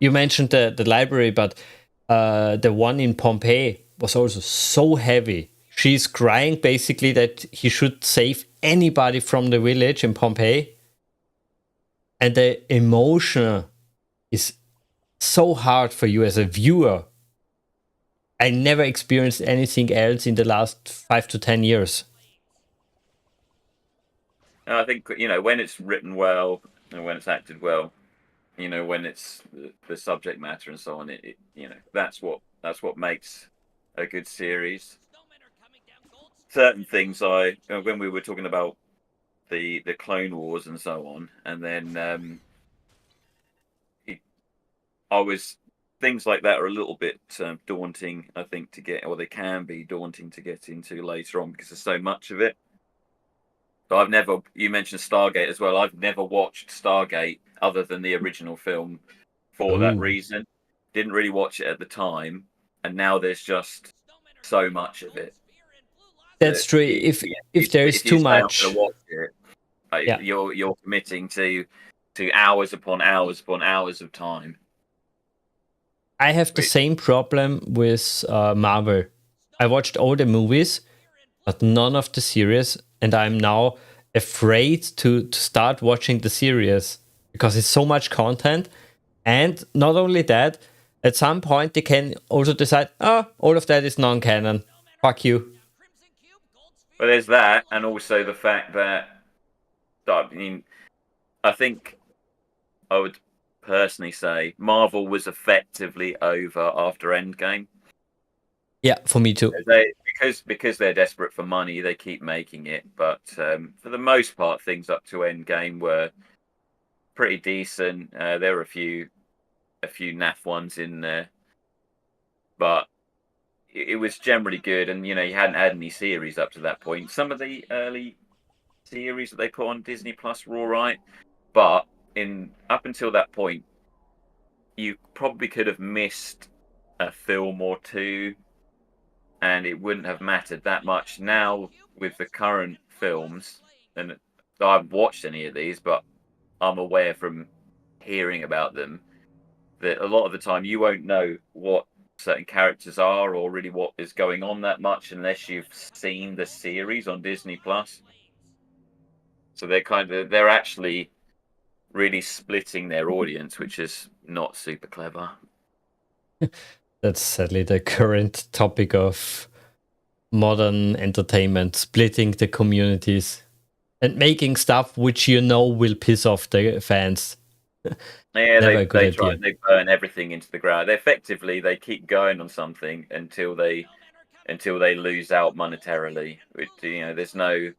You mentioned the library, but the one in Pompeii was also so heavy. she's crying basically that he should save anybody from the village in Pompeii. And the emotion is so hard for you as a viewer. I never experienced anything else in the last 5 to 10 years. And I think, when it's written well and when it's acted well, when it's the subject matter and so on, that's what makes a good series. Certain things when we were talking about the Clone Wars and so on, and then things like that are a little bit daunting, I think, to get, or they can be daunting to get into later on because there's so much of it. So you mentioned Stargate as well. I've never watched Stargate other than the original film for that reason. Didn't really watch it at the time, and now there's just so much of it. That's true. If there is too much, watch it, you're committing to hours upon hours upon hours of time. I have the same problem with Marvel. I watched all the movies, but none of the series, and I'm now afraid to start watching the series because it's so much content. And not only that, at some point they can also decide, all of that is non-canon. Fuck you. But there's that, and also the fact that, I think I would personally say Marvel was effectively over after Endgame. Yeah, for me too. Because they're desperate for money, they keep making it. But for the most part, things up to Endgame were pretty decent. There were a few naff ones in there, but it was generally good. And you hadn't had any series up to that point. Some of the early series that they put on Disney Plus were all right, but up until that point, you probably could have missed a film or two, and it wouldn't have mattered that much. Now, with the current films, and I haven't watched any of these, but I'm aware from hearing about them that a lot of the time you won't know what certain characters are or really what is going on that much unless you've seen the series on Disney Plus. So they're actually really splitting their audience, which is not super clever. That's sadly the current topic of modern entertainment, splitting the communities and making stuff which will piss off the fans. Yeah, they burn everything into the ground. They keep going on something until they lose out monetarily. There's no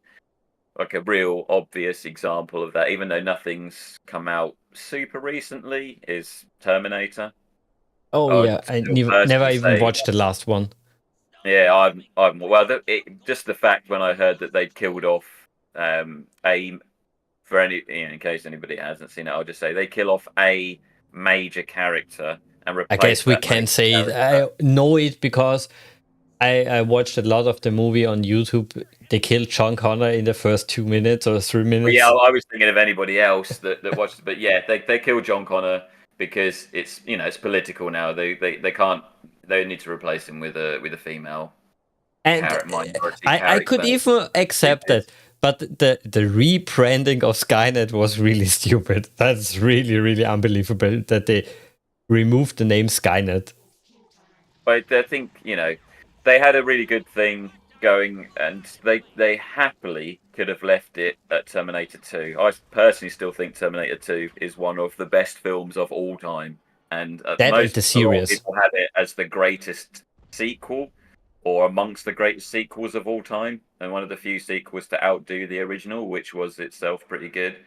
a real obvious example of that, even though nothing's come out super recently, is Terminator. Oh yeah, I never even watched the last one. Yeah, just the fact when I heard that they'd killed off in case anybody hasn't seen it, I'll just say they kill off a major character and replace. I guess we can say I know it because I watched a lot of the movie on YouTube. They killed John Connor in the first 2 minutes or 3 minutes. Well, yeah, I was thinking of anybody else that watched it, but yeah, they killed John Connor because it's it's political now. They can't. They need to replace him with a female. And I could even accept that, but the rebranding of Skynet was really stupid. That's really, really unbelievable that they removed the name Skynet. But I think they had a really good thing going, and they happily could have left it at Terminator 2. I personally still think Terminator 2 is one of the best films of all time, and most people have it as the greatest sequel or amongst the greatest sequels of all time, and one of the few sequels to outdo the original, which was itself pretty good.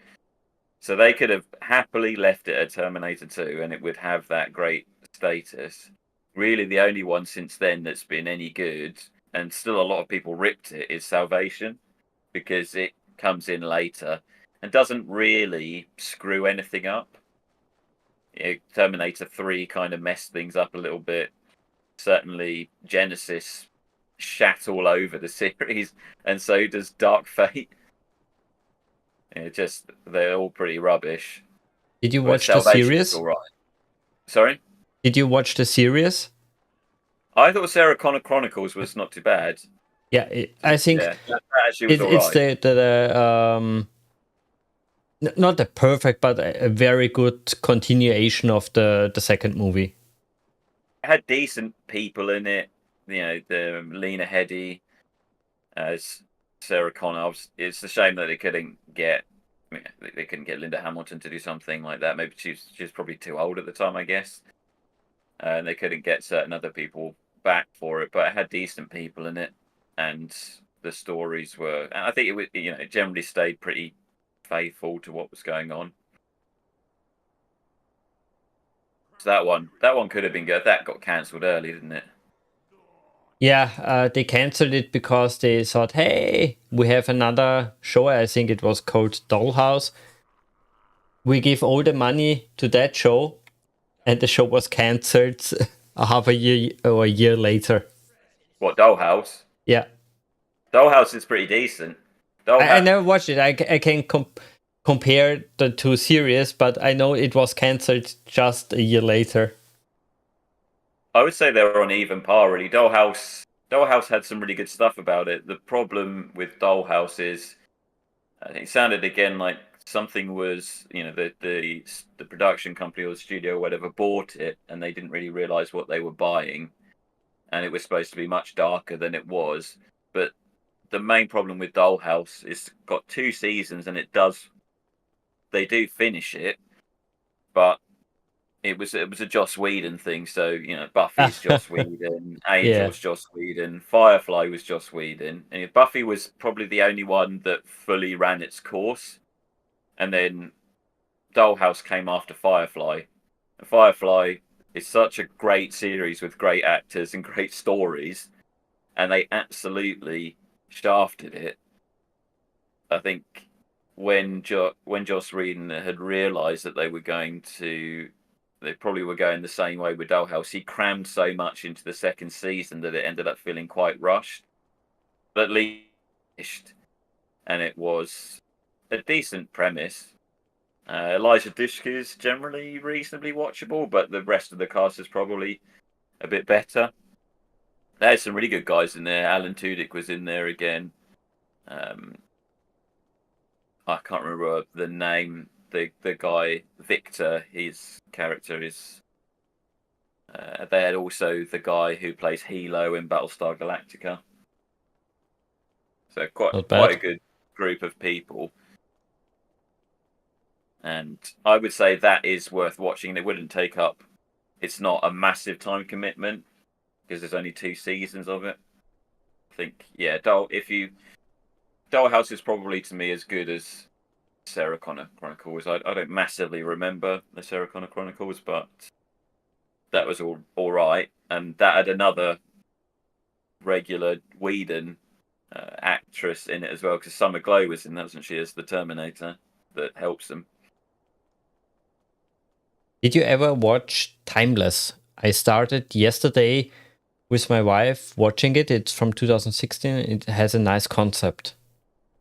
So they could have happily left it at Terminator 2 and it would have that great status. Really, the only one since then that's been any good, and still a lot of people ripped it, is Salvation, because it comes in later and doesn't really screw anything up. Terminator 3 kind of messed things up a little bit. Certainly Genesis shat all over the series, and so does Dark Fate. They're all pretty rubbish. Did you watch the series? All right. Sorry? Did you watch the series? I thought Sarah Connor Chronicles was not too bad. Yeah, I think Yeah, that actually was it's alright. not the perfect, but a very good continuation of the second movie. It had decent people in it. You know, the Lena Headey as Sarah Connor. It's a shame that they couldn't get. I mean, they couldn't get Linda Hamilton to do something like that. Maybe she's probably too old at the time, I guess. And they couldn't get certain other people back for it. But it had decent people in it, and the stories were. And I think it was. You know, it generally stayed pretty faithful to what was going on. So that one could have been good. That got cancelled early, didn't it? Yeah, they canceled it because they thought, hey, we have another show. I think it was called Dollhouse. We give all the money to that show, and the show was cancelled a half a year or a year later. What Dollhouse? Yeah, Dollhouse is pretty decent. I Dollhouse. never watched it. I can compare the two series, but I know it was cancelled just a year later. I would say they were on even par, really. Dollhouse had some really good stuff about it. The problem with Dollhouse is, it sounded again like something was, you know, the production company or the studio or whatever bought it, and they didn't really realize what they were buying, and it was supposed to be much darker than it was. But the main problem with Dollhouse is got 2 seasons, and they do finish it, but it was a Joss Whedon thing. So, you know, Buffy's Joss Whedon, Yeah. Angel's Joss Whedon, Firefly was Joss Whedon, and Buffy was probably the only one that fully ran its course. And then Dollhouse came after Firefly. And Firefly is such a great series with great actors and great stories, and they absolutely shafted it. I think when Joss Whedon had realised that they probably were going the same way with Dollhouse. He crammed so much into the second season that it ended up feeling quite rushed. But at least, and it was a decent premise. Elijah Dushku is generally reasonably watchable, but the rest of the cast is probably a bit better. There's some really good guys in there. Alan Tudyk was in there again. I can't remember the name. The guy Victor, his character is. They had also the guy who plays Hilo in Battlestar Galactica. So Not quite a bad. good group of people, and I would say that is worth watching. It wouldn't take up. It's not a massive time commitment because there's only 2 seasons of it. I think Dollhouse is probably to me as good as Sarah Connor Chronicles. I don't massively remember the Sarah Connor Chronicles, but that was all right, and that had another regular Whedon actress in it as well, because Summer Glow was in that, wasn't she, as the Terminator that helps them. Did you ever watch Timeless? I started yesterday with my wife watching it. It's from 2016. It has a nice concept.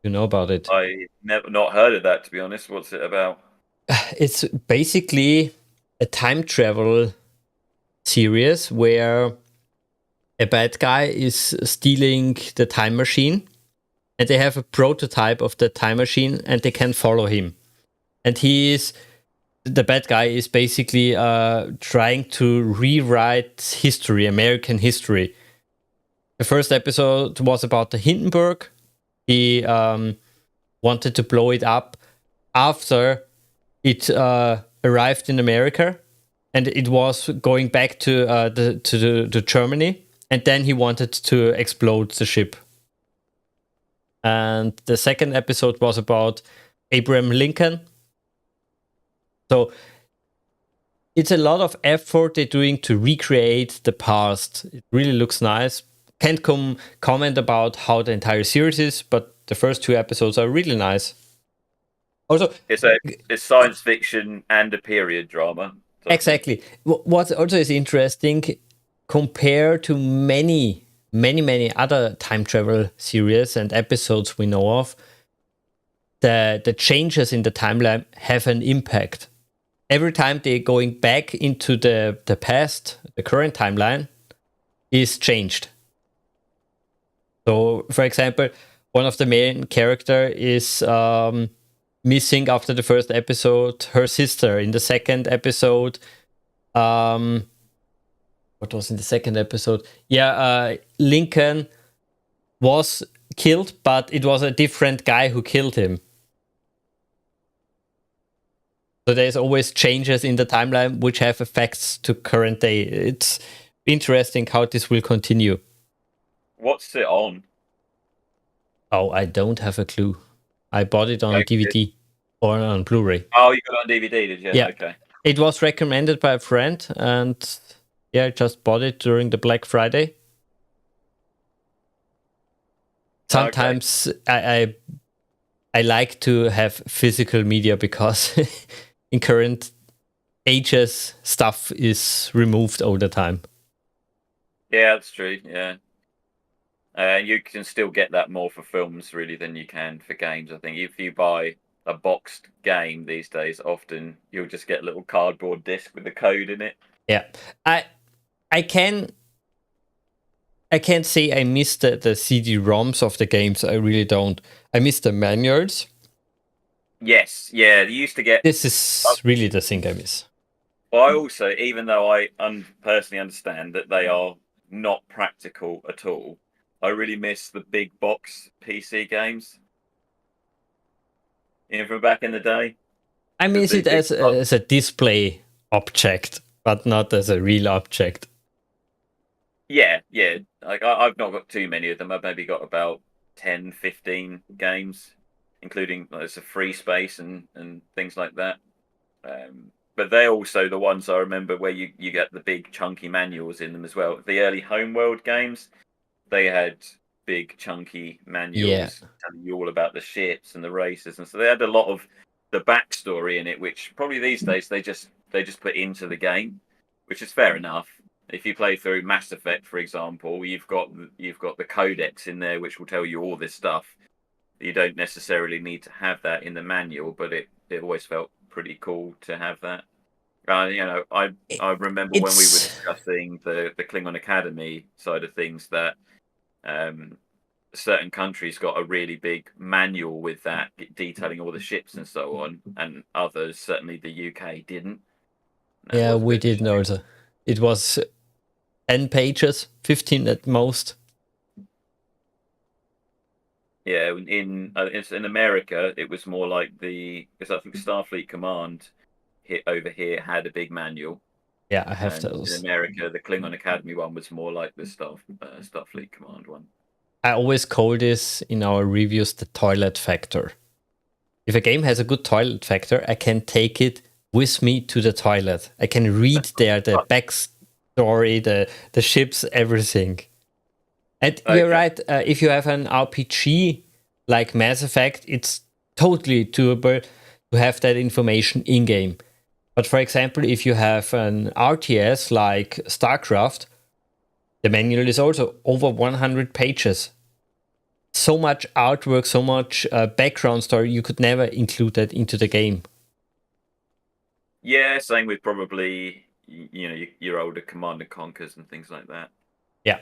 You know about it? I never not heard of that, to be honest. What's it about? It's basically a time travel series where a bad guy is stealing the time machine, and they have a prototype of the time machine, and they can follow him. And the bad guy is basically trying to rewrite history, American history. The first episode was about the Hindenburg. He wanted to blow it up after it arrived in America, and it was going back to Germany. And then he wanted to explode the ship. And the second episode was about Abraham Lincoln. So it's a lot of effort they're doing to recreate the past. It really looks nice. Can't comment about how the entire series is, but the first 2 episodes are really nice. Also, It's science fiction and a period drama. exactly. What also is interesting, compared to many other time travel series and episodes we know of, the changes in the timeline have an impact. Every time they're going back into the past, the current timeline is changed. So, for example, one of the main character is missing after the first episode. Her sister in the second episode. What was in the second episode? Yeah, Lincoln was killed, but it was a different guy who killed him. So there's always changes in the timeline which have effects to current day. It's interesting how this will continue. What's it on? Oh, I don't have a clue. I bought it on DVD or on Blu-ray. Oh, you got it on DVD, did you? Yeah. Okay. It was recommended by a friend, and yeah, I just bought it during the Black Friday. Sometimes I like to have physical media because in current ages stuff is removed all the time. Yeah, that's true. Yeah. You can still get that more for films really than you can for games. I think if you buy a boxed game these days, often you'll just get a little cardboard disc with the code in it. Yeah, I can't say I missed the CD-ROMs of the games. I really don't. I miss the manuals. Yes, yeah, you used to get. This is really the thing I miss. Well, I also, even though I personally understand that they are not practical at all, I really miss the big box PC games. You know, from back in the day. I miss it as a display object, but not as a real object. Yeah. Like I've not got too many of them. I've maybe got about 10, 15 games, including there's a free space and things like that. But they're also the ones I remember where you get the big chunky manuals in them as well. The early Homeworld games, they had big chunky manuals telling you all about the ships and the races, and so they had a lot of the backstory in it, which probably these days they just put into the game, which is fair enough. If you play through Mass Effect, for example, you've got the codex in there, which will tell you all this stuff. You don't necessarily need to have that in the manual, but it always felt pretty cool to have that. I remember when we were discussing the Klingon Academy side of things that certain countries got a really big manual with that detailing all the ships and so on, and others, certainly the UK, didn't. Yeah, we did notice. It was 10 pages, 15 at most. Yeah, in America, it was more like because I think Starfleet Command over here had a big manual. Yeah, I have those. In America, the Klingon Academy one was more like the Starfleet Command one. I always call this in our reviews the toilet factor. If a game has a good toilet factor, I can take it with me to the toilet. I can read there the backstory, the ships, everything. And you're right, if you have an RPG like Mass Effect, it's totally doable to have that information in-game. But for example, if you have an RTS like StarCraft, the manual is also over 100 pages. So much artwork, so much background story, you could never include that into the game. Yeah, same with probably your older Command and Conquers and things like that. Yeah.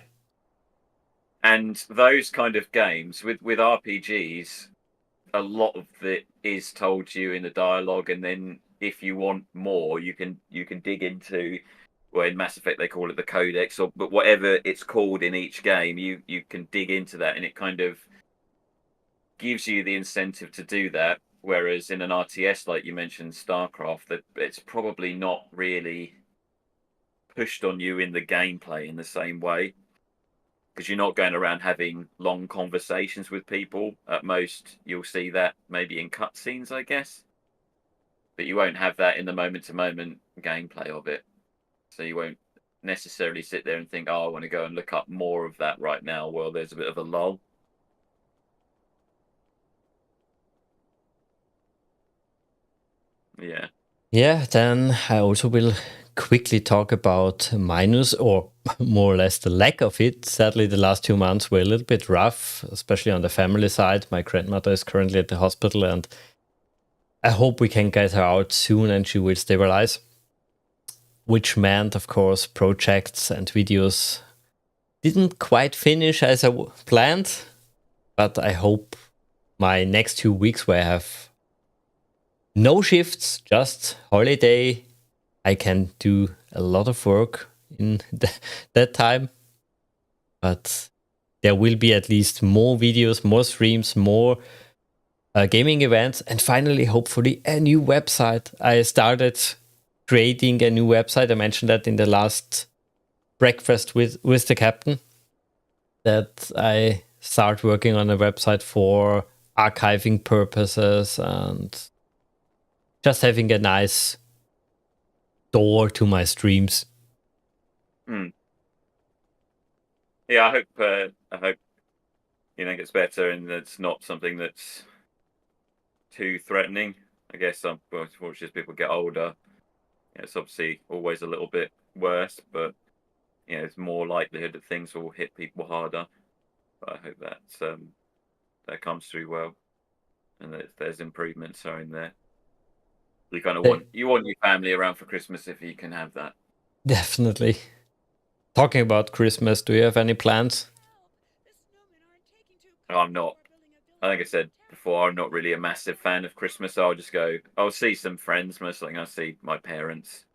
And those kind of games with RPGs, a lot of it is told to you in the dialogue, and then if you want more, you can dig into, well, in Mass Effect they call it the Codex, but whatever it's called in each game, you can dig into that, and it kind of gives you the incentive to do that. Whereas in an RTS, like you mentioned, StarCraft, that it's probably not really pushed on you in the gameplay in the same way, because you're not going around having long conversations with people. At most, you'll see that maybe in cutscenes, I guess. But you won't have that in the moment-to-moment gameplay of it. So you won't necessarily sit there and think, oh, I want to go and look up more of that right now. Well, there's a bit of a lull. Yeah. Yeah, then I also will quickly talk about minus, or more or less the lack of it. Sadly, the last 2 months were a little bit rough, especially on the family side. My grandmother is currently at the hospital, and I hope we can get her out soon and she will stabilize. Which meant, of course, projects and videos didn't quite finish as I planned, but I hope my next 2 weeks where I have no shifts, just holiday, I can do a lot of work in that time. But there will be at least more videos, more streams, more gaming events, and finally, hopefully, a new website. I started creating a new website. I mentioned that in the last breakfast with the captain, that I start working on a website for archiving purposes and just having a nice door to my streams. Yeah, I hope it gets better and it's not something that's too threatening. I guess unfortunately as people get older, it's obviously always a little bit worse, but it's more likelihood that things will hit people harder. But I hope that comes through well, and that there's improvements are in there. You kind of want your family around for Christmas if you can have that. Definitely. Talking about Christmas, do you have any plans? I'm not. I think I said before, I'm not really a massive fan of Christmas. So I'll see some friends, mostly I'll see my parents.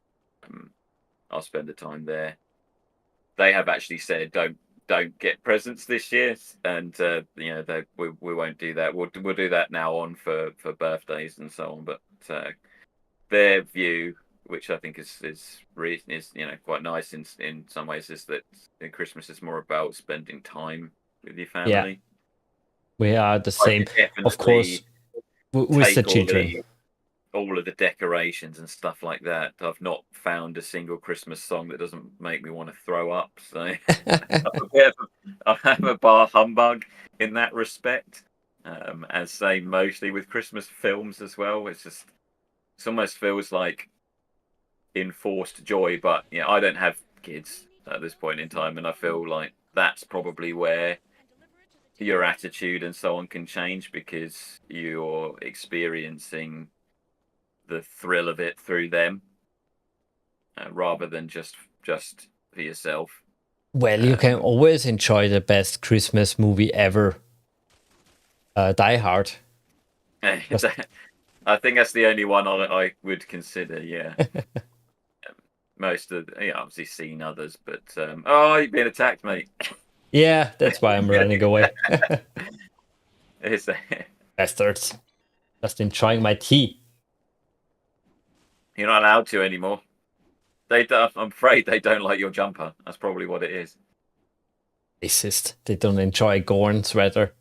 I'll spend the time there. They have actually said don't get presents this year, and we won't do that. We'll do that now on for birthdays and so on. But their view, which I think is quite nice in some ways, is that Christmas is more about spending time with your family. Yeah. We are the same, of course, with the children. All of the decorations and stuff like that. I've not found a single Christmas song that doesn't make me want to throw up. So I'm a bar humbug in that respect. As say mostly with Christmas films as well. It almost feels like enforced joy. But I don't have kids at this point in time, and I feel like that's probably where your attitude and so on can change, because you're experiencing the thrill of it through them, rather than just for yourself. Well, you can always enjoy the best Christmas movie ever, Die Hard. I think that's the only one I would consider. Yeah. Most of obviously seen others, but you've been attacked, mate. Yeah, that's why I'm running away. Bastards. Just enjoying my tea. You're not allowed to anymore. I'm afraid they don't like your jumper. That's probably what it is. Racist. They don't enjoy Gorn sweater.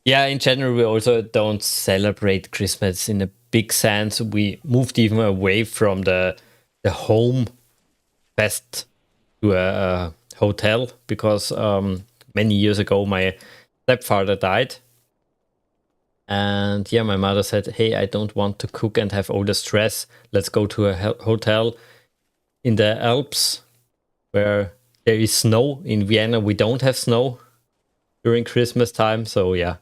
Yeah, in general, we also don't celebrate Christmas in a big sense. We moved even away from the home fest to a hotel because many years ago my stepfather died. And yeah, my mother said, hey, I don't want to cook and have all the stress. Let's go to a hotel in the Alps where there is snow. In Vienna, we don't have snow during Christmas time. So yeah,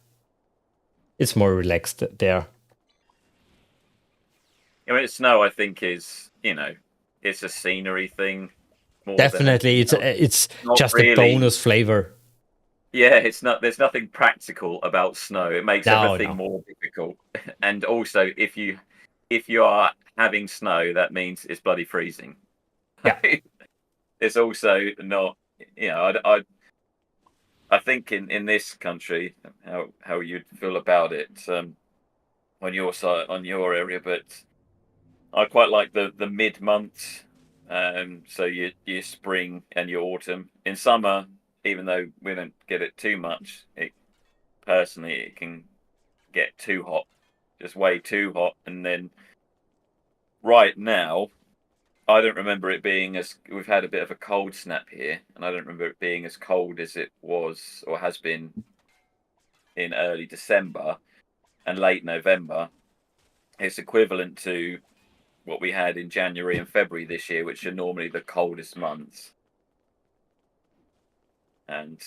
it's more relaxed there. Snow, I think, is, it's a scenery thing. Definitely, it's just really a bonus flavor. Yeah, there's nothing practical about snow. It makes everything more difficult. And also, if you are having snow, that means it's bloody freezing. Yeah. It's also not, I think in this country, how you'd feel about it on your side, on your area, but I quite like the mid months. So your spring and your autumn. In summer, even though we don't get it too much, it can get too hot, just way too hot. And then right now, I don't remember it being we've had a bit of a cold snap here, and I don't remember it being as cold as it was or has been in early December and late November. It's equivalent to what we had in January and February this year, which are normally the coldest months. And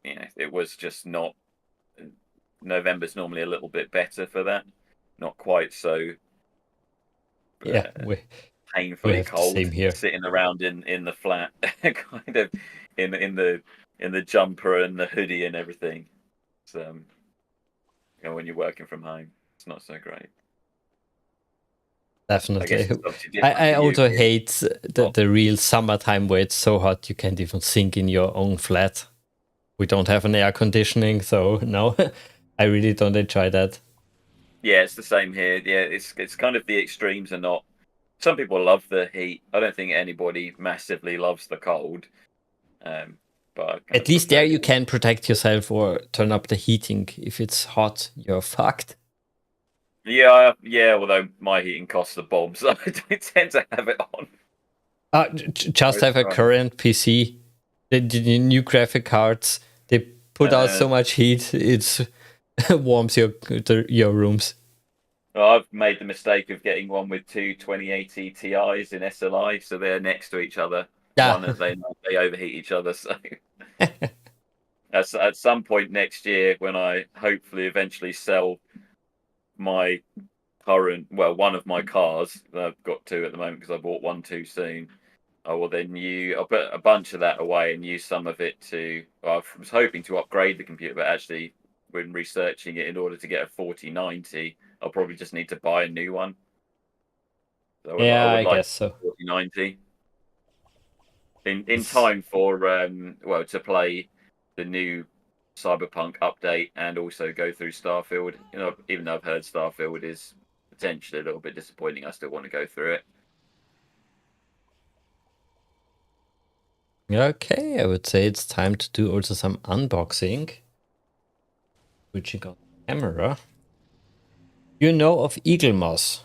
it was just not. November's normally a little bit better for that, not quite so. Yeah, We painfully have the cold same here. sitting around in the flat, kind of in the jumper and the hoodie and everything. So, when you're working from home, it's not so great. I guess Definitely. it's obviously different I for you. also hate the real summertime where it's so hot you can't even think in your own flat. We don't have an air conditioning, so no, I really don't enjoy that. Yeah, it's the same here. Yeah, it's kind of the extremes are not. Some people love the heat. I don't think anybody massively loves the cold. But I kind At of least there prefer you the. can protect yourself or turn up the heating. If it's hot, you're fucked. Yeah, yeah. Although my heating costs the bob, so I don't tend to have it on. Just have a current PC. The new graphic cards, they put out so much heat, it's warms your rooms. Well, I've made the mistake of getting one with two 2080 Ti's in SLI, so they're next to each other. Yeah. One that they overheat each other. So at some point next year, when I hopefully eventually sell my one of my cars, I've got two at the moment because I bought one too soon. I will then I'll put a bunch of that away and use some of it to. Well, I was hoping to upgrade the computer, but actually, when researching it, in order to get a 4090, I'll probably just need to buy a new one. So I would I like guess so. 4090 in time for to play the new Cyberpunk update and also go through Starfield. Even though I've heard Starfield is potentially a little bit disappointing, I still want to go through it. Okay, I would say it's time to do also some unboxing. Switching on camera. You know of Eaglemoss?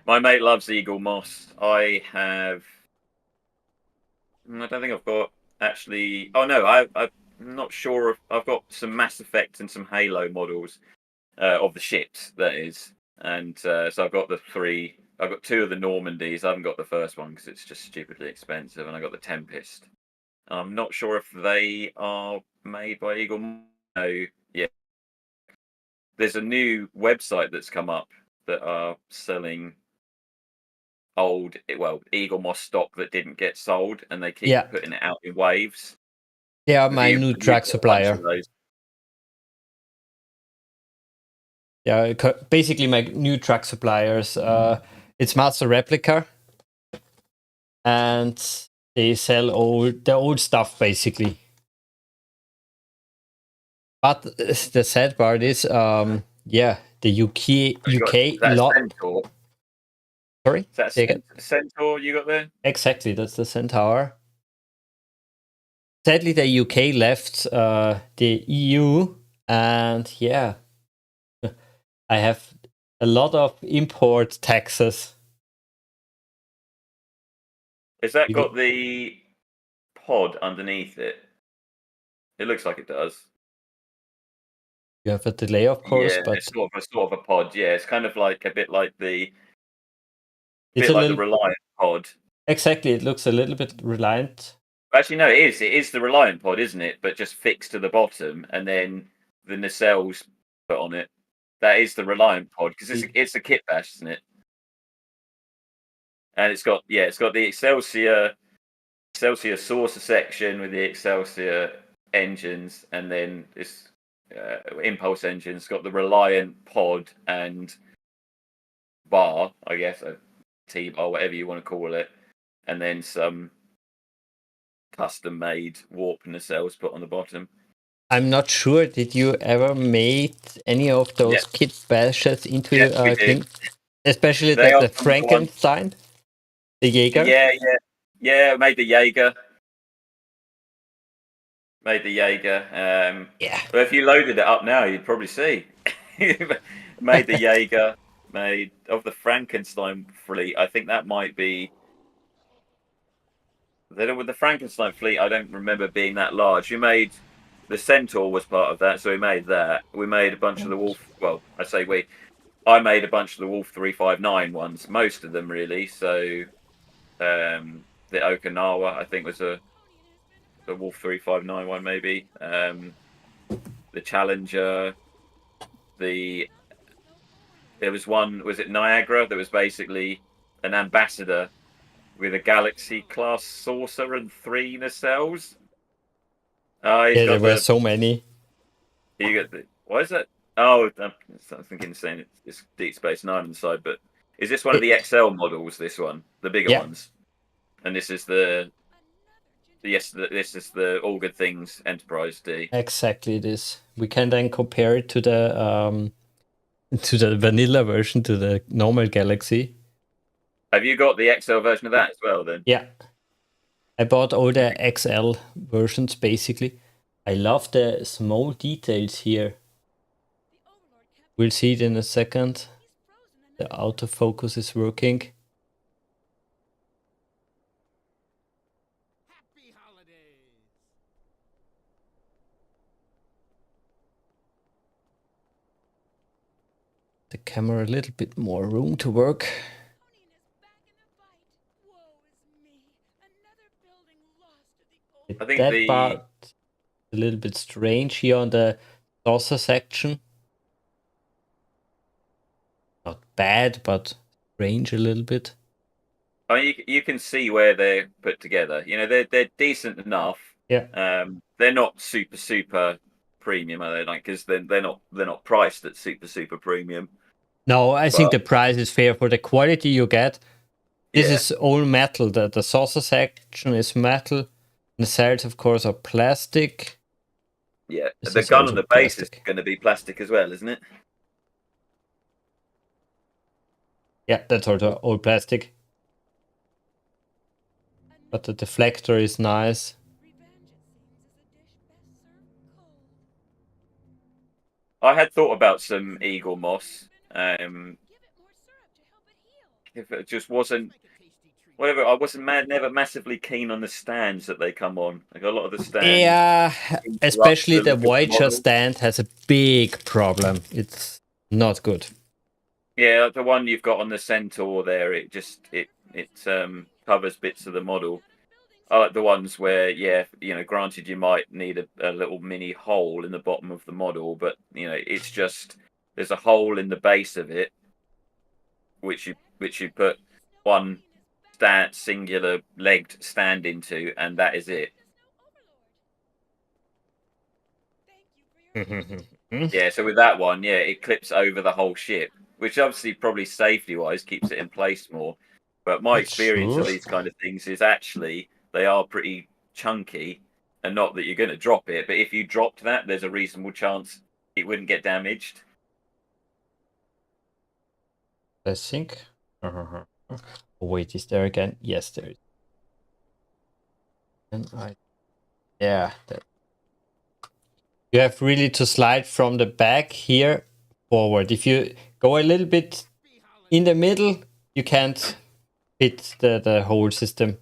My mate loves Eaglemoss. I don't think I've got actually. Oh no, I'm not sure. I've got some Mass Effect and some Halo models of the ships. That is, and so I've got the three. I've got two of the Normandies. I haven't got the first one because it's just stupidly expensive, and I got the Tempest. I'm not sure if they are made by Eagle. No, yeah. There's a new website that's come up that are selling Eaglemoss stock that didn't get sold, and they keep putting it out in waves. They are my new track supplier. Yeah, basically my new track suppliers. It's Master Replica, and they sell the old stuff basically. But the sad part is, the UK lot. Centaur. Sorry, Is that Centaur you got there? Exactly, that's the Centaur. Sadly, the UK left the EU, and yeah, I have a lot of import taxes. Has that got the pod underneath it? It looks like it does. You have a delay, of course, yeah, but it's sort of a pod. Yeah, it's kind of like a bit like the the Reliant pod. Exactly, it looks a little bit Reliant. Actually, no, it is. It is the Reliant pod, isn't it? But just fixed to the bottom, and then the nacelles put on it. That is the Reliant pod because it's a kit bash, isn't it? And it's got the Excelsior saucer section with the Excelsior engines, and then this impulse engine. It's got the Reliant pod and bar, I guess, a T-bar, whatever you want to call it, and then some custom-made warp nacelles put on the bottom. I'm not sure. Did you ever made any of those kit bashes into especially the Frankenstein, the Jaeger? Yeah. Made the Jaeger. But if you loaded it up now, you'd probably see. Made the Jaeger. Made of the Frankenstein fleet. I think that might be. With the Frankenstein fleet, I don't remember being that large. We made the Centaur was part of that, so we made that. We made a bunch of the Wolf. Well, I made a bunch of the Wolf 359 ones, most of them really. So the Okinawa, I think, was the Wolf 359 one, maybe. The Challenger. There was one. Was it Niagara? That was basically an ambassador with a Galaxy-class saucer and 3 nacelles. He's Yeah, there got were the. so many. You got the. What is it? Oh, I'm thinking saying it's Deep Space Nine on the side, but is this one of the XL models? This one, the bigger Yeah, ones, and this is the this is the All Good Things Enterprise D. exactly this. We can then compare it to the vanilla version, to the normal Galaxy. Have you got the XL version of that as well? Then Yeah, I bought all the XL versions basically. I love the small details here. We'll see it in a second. The autofocus is working. The camera a little bit more room to work. I think That part a little bit strange here on the saucer section. Not bad, but strange a little bit. I mean, you can see where they're put together. You know, they're decent enough. Yeah. They're not super premium, are they? Like, because they're not priced at super premium. No, I think the price is fair for the quality you get. This is all metal. The saucer section is metal. The cells, of course, are plastic. Yeah, This the is gun also on the base is plastic. going to be plastic as well, isn't it? Yeah, that's also all plastic. But the deflector is nice. I had thought about some Eaglemoss. If it just wasn't whatever, I wasn't never massively keen on the stands that they come on. Like a lot of the stands, Yeah, interrupt especially the the look of the Voyager model. stand has a big problem. It's not good. Yeah, the one you've got on the Centaur there, it covers bits of the model. I like the ones where, yeah, you know, granted you might need a little mini hole in the bottom of the model, but you know, it's just there's a hole in the base of it, which you put one singular legged stand into, and that is it. Yeah, so with that one, yeah, it clips over the whole ship, which obviously probably safety wise keeps it in place more. But my experience Sure. of these kind of things is actually they are pretty chunky, and not that you're going to drop it, but if you dropped that, there's a reasonable chance it wouldn't get damaged. I think. Oh, wait, is there again? Yes, there is. And yeah, you have really to slide from the back here forward. If you go a little bit in the middle, you can't fit the whole system.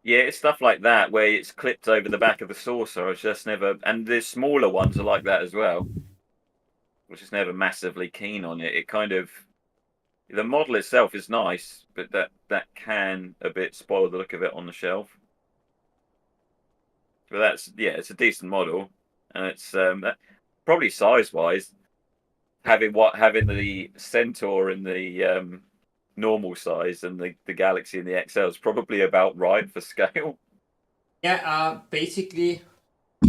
Yeah, it's stuff like that where it's clipped over the back of the saucer. It's just never, and the smaller ones are like that as well, which is never massively keen on it. It kind of the model itself is nice, but that can a bit spoil the look of it on the shelf. But it's a decent model, and it's probably size wise having the Centaur in the normal size and the Galaxy and the XL is probably about right for scale. Yeah, basically,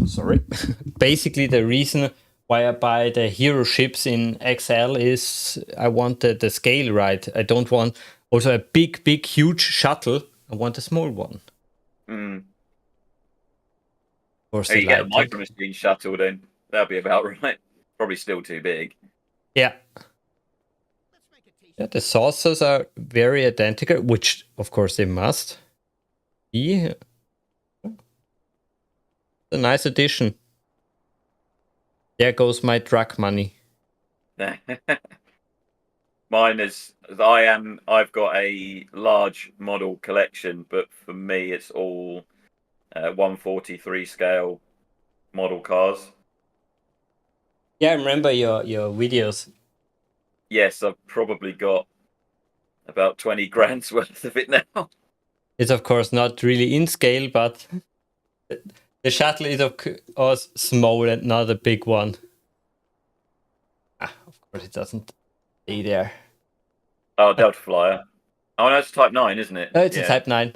sorry. Basically, the reason why I buy the hero ships in XL is I want the scale right. I don't want also a big, huge shuttle. I want a small one. Mm. For Oh, you get a lighting. micro machine shuttle, then that'll be about right. Probably still too big. Yeah. Yeah, the saucers are very identical, which of course they must be. A nice addition. There goes my drug money. Mine is I've got a large model collection, but for me it's all 143 scale model cars. Yeah, I remember your videos. Yes, I've probably got about 20 grand's worth of it now. It's of course not really in scale, but the shuttle is of course small and not a big one. Of course it doesn't Stay there. Oh, Delta Flyer. Oh, no, it's Type 9, isn't it? It's a Type 9.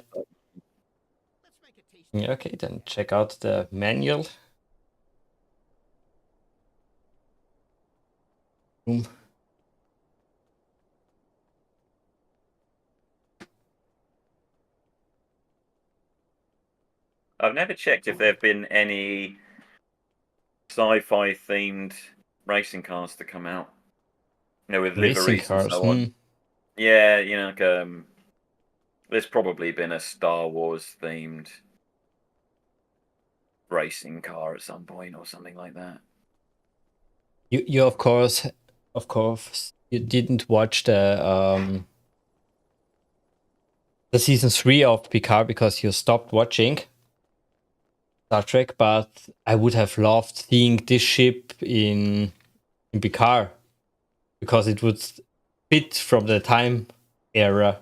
Okay, then check out the manual. Boom. I've never checked if there have been any sci-fi themed racing cars to come out. With Racing liveries and cars. so on. Yeah, there's probably been a Star Wars themed racing car at some point or something like that. You of course, you didn't watch the season 3 of Picard because you stopped watching Star Trek, but I would have loved seeing this ship in Picard because it would fit from the time era.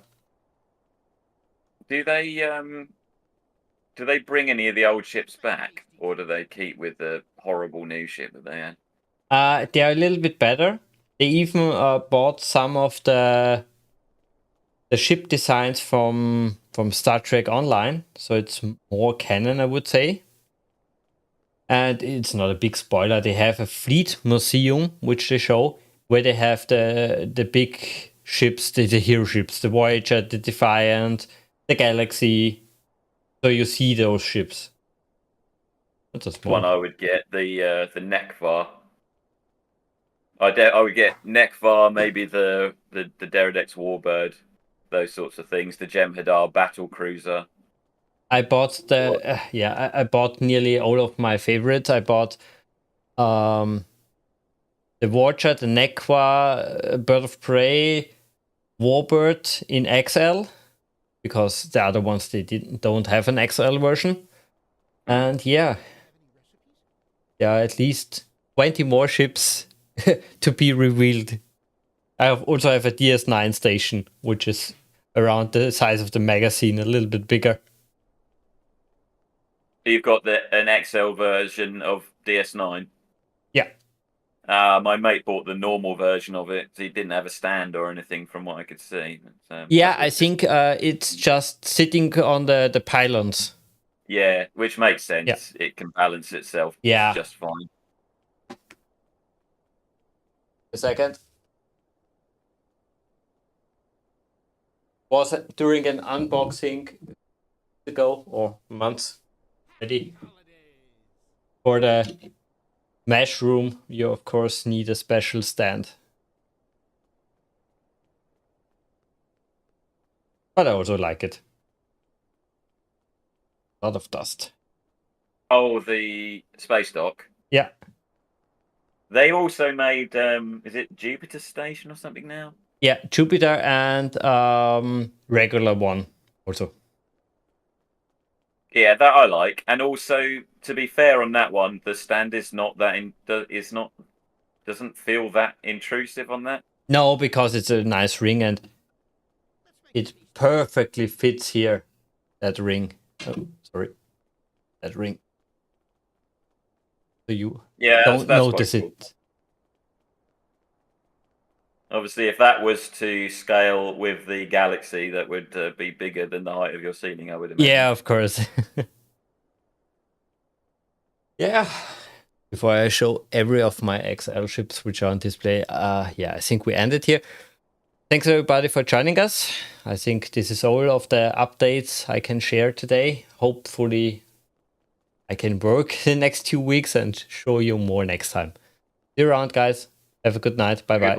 Do they bring any of the old ships back, or do they keep with the horrible new ship that they had? They are a little bit better. They even bought some of the ship designs from Star Trek Online, so it's more canon, I would say. And it's not a big spoiler. They have a fleet museum which they show where they have the big ships, the hero ships, the Voyager, the Defiant, the Galaxy. So you see those ships. That's a small one. I would get the Nekvar. I would get Nekvar, maybe the Deredex Warbird, those sorts of things. The Jem'Hadar battle cruiser. I bought I bought nearly all of my favorites. I bought the Watcher, the Nekwa, Bird of Prey, Warbird in XL, because the other ones they don't have an XL version. And yeah, there are at least 20 more ships to be revealed. I also have a DS9 station, which is around the size of the magazine, a little bit bigger. You've got an XL version of DS9. Yeah. My mate bought the normal version of it. He didn't have a stand or anything, from what I could see. Yeah, I think it's just sitting on the pylons. Yeah, which makes sense. Yeah. It can balance itself just fine. A second. Was it during an unboxing ago or months already? For the mesh room, you of course need a special stand. But I also like it. A lot of dust. Oh, the space dock. Yeah. They also made is it Jupiter Station or something now? Yeah, Jupiter and regular one also. Yeah, that I like. And also, to be fair on that one, the stand is not that doesn't feel that intrusive on that. No, because it's a nice ring and it perfectly fits here. That ring. Oh, sorry. That ring. So you don't notice it. Cool. Obviously, if that was to scale with the Galaxy, that would be bigger than the height of your ceiling, I would imagine. Yeah, of course. Yeah. Before I show every of my XL ships which are on display, yeah, I think we ended here. Thanks everybody for joining us. I think this is all of the updates I can share today. Hopefully I can work the next 2 weeks and show you more next time. See you around, guys. Have a good night. Bye-bye.